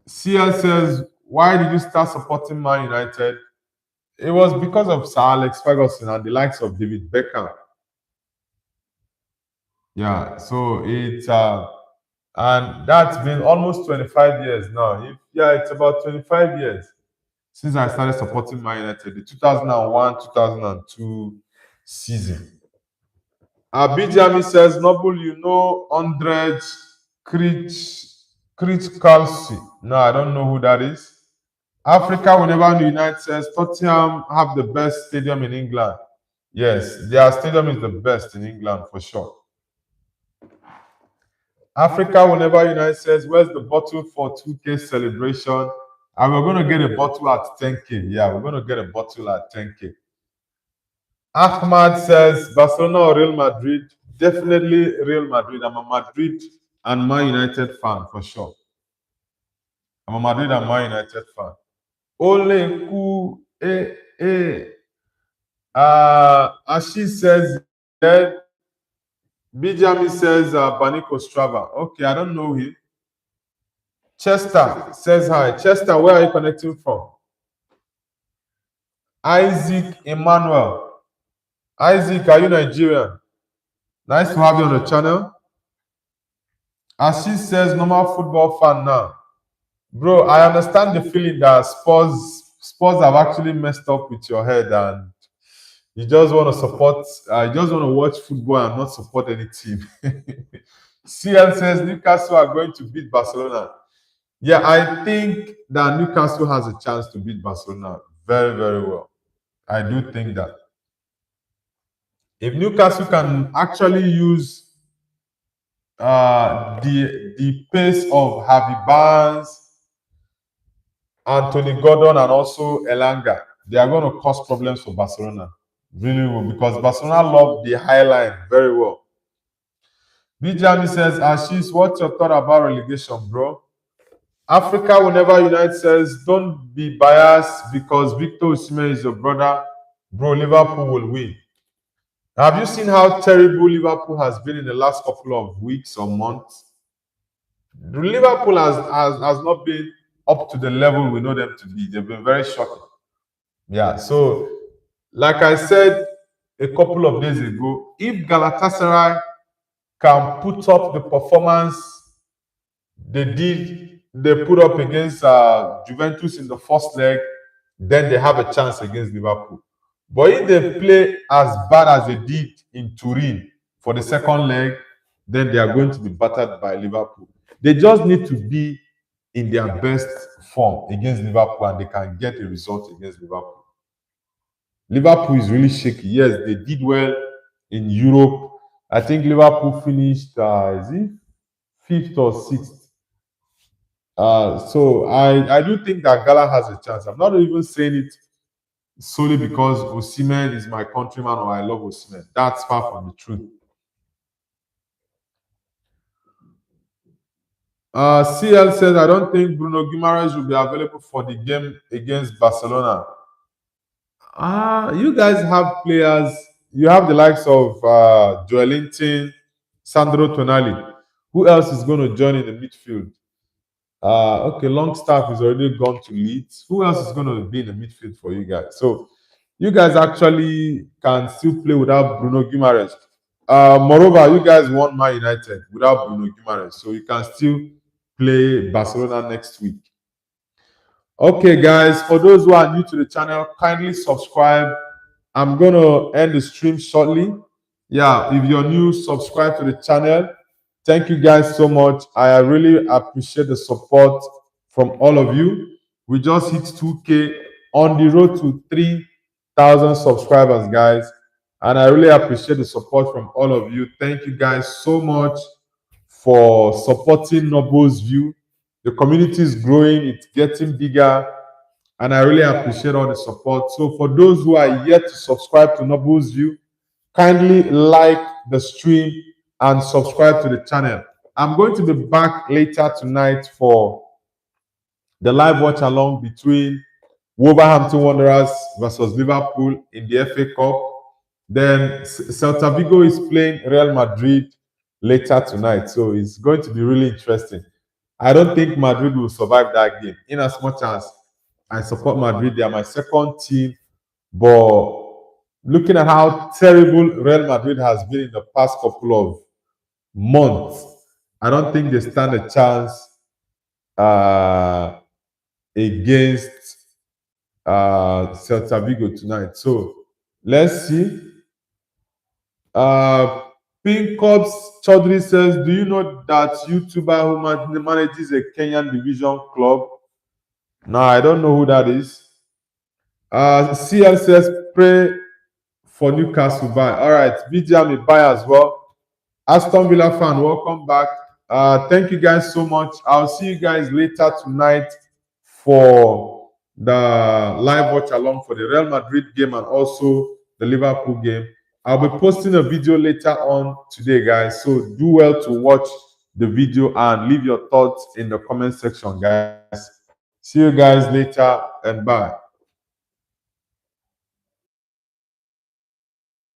S1: CL says, why did you start supporting Man United? It was because of Sir Alex Ferguson and the likes of David Beckham. Yeah, so it's and that's been almost 25 years now. It's about 25 years since I started supporting Man United, the 2001-2002 season. Abijami says, Noble, you know Ondrej Krickalsi. No, I don't know who that is. Africa will never unite says, Tottenham have the best stadium in England. Yes, their stadium is the best in England for sure. Africa will never unite says, where's the bottle for 2K celebration? And we're going to get a bottle at 10K. Yeah, we're going to get a bottle at 10K. Ahmad says, Barcelona or Real Madrid? Definitely Real Madrid. I'm a Madrid and Man United fan for sure. I'm a Madrid and Man United fan. Ole Ku Ashi says, yeah. Bijami says, Baniko Strava. Okay, I don't know him. Chester says hi. Chester, where are you connecting from? Isaac Emmanuel. Isaac, are you Nigerian? Nice to have you on the channel. Ashi says, normal football fan now. Bro, I understand the feeling that Spurs have actually messed up with your head and you just want to support, you just want to watch football and not support any team. CL says Newcastle are going to beat Barcelona. Yeah, I think that Newcastle has a chance to beat Barcelona very, very well. I do think that. If Newcastle can actually use the pace of Harvey Barnes, Anthony Gordon, and also Elanga, they are going to cause problems for Barcelona. Really well, because Barcelona love the high line very well. Bijami says, Ashish, what's your thought about relegation, bro? Africa will never unite says, don't be biased because Victor Osimhen is your brother. Bro, Liverpool will win. Have you seen how terrible Liverpool has been in the last couple of weeks or months? Liverpool has not been up to the level we know them to be. They've been very shocking. Yeah, so like I said a couple of days ago, if Galatasaray can put up the performance they put up against Juventus in the first leg, then they have a chance against Liverpool. But if they play as bad as they did in Turin for the second leg, then they are going to be battered by Liverpool. They just need to be in their best form against Liverpool and they can get a result against Liverpool. Liverpool is really shaky. Yes, they did well in Europe. I think Liverpool finished, fifth or sixth. So I do think that Gala has a chance. I'm not even saying it solely because Osimhen is my countryman or I love Osimhen. That's far from the truth. CL says, I don't think Bruno Guimaraes will be available for the game against Barcelona. You guys have players. You have the likes of Joelinton, Sandro Tonali. Who else is going to join in the midfield? Okay, Longstaff is already gone to Leeds. Who else is going to be in the midfield for you guys? So you guys actually can still play without Bruno Guimaraes. Moreover, you guys won Man United without Bruno Guimaraes, so you can still play Barcelona next week. Okay, guys, for those who are new to the channel, kindly subscribe. I'm going to end the stream shortly. Yeah, if you're new, subscribe to the channel. Thank you guys so much. I really appreciate the support from all of you. We just hit 2K on the road to 3,000 subscribers, guys. And I really appreciate the support from all of you. Thank you guys so much for supporting Nobo's View. The community is growing, it's getting bigger, and I really appreciate all the support. So for those who are yet to subscribe to Nobo's View, kindly like the stream and subscribe to the channel. I'm going to be back later tonight for the live watch along between Wolverhampton Wanderers versus Liverpool in the FA Cup. Then Celta Vigo is playing Real Madrid later tonight, so it's going to be really interesting. I don't think Madrid will survive that game, in as much as I support Madrid. They are my second team, but looking at how terrible Real Madrid has been in the past couple of months, I don't think they stand a chance against Celta Vigo tonight. So let's see. Pink Cups Chaudhry says, do you know that YouTuber who manages a Kenyan division club? No, I don't know who that is. CL says, pray for Newcastle buy. All right, BGM buy as well. Aston Villa fan, welcome back. Thank you guys so much. I'll see you guys later tonight for the live watch along for the Real Madrid game and also the Liverpool game. I'll be posting a video later on today, guys. So do well to watch the video and leave your thoughts in the comment section, guys. See you guys later and bye.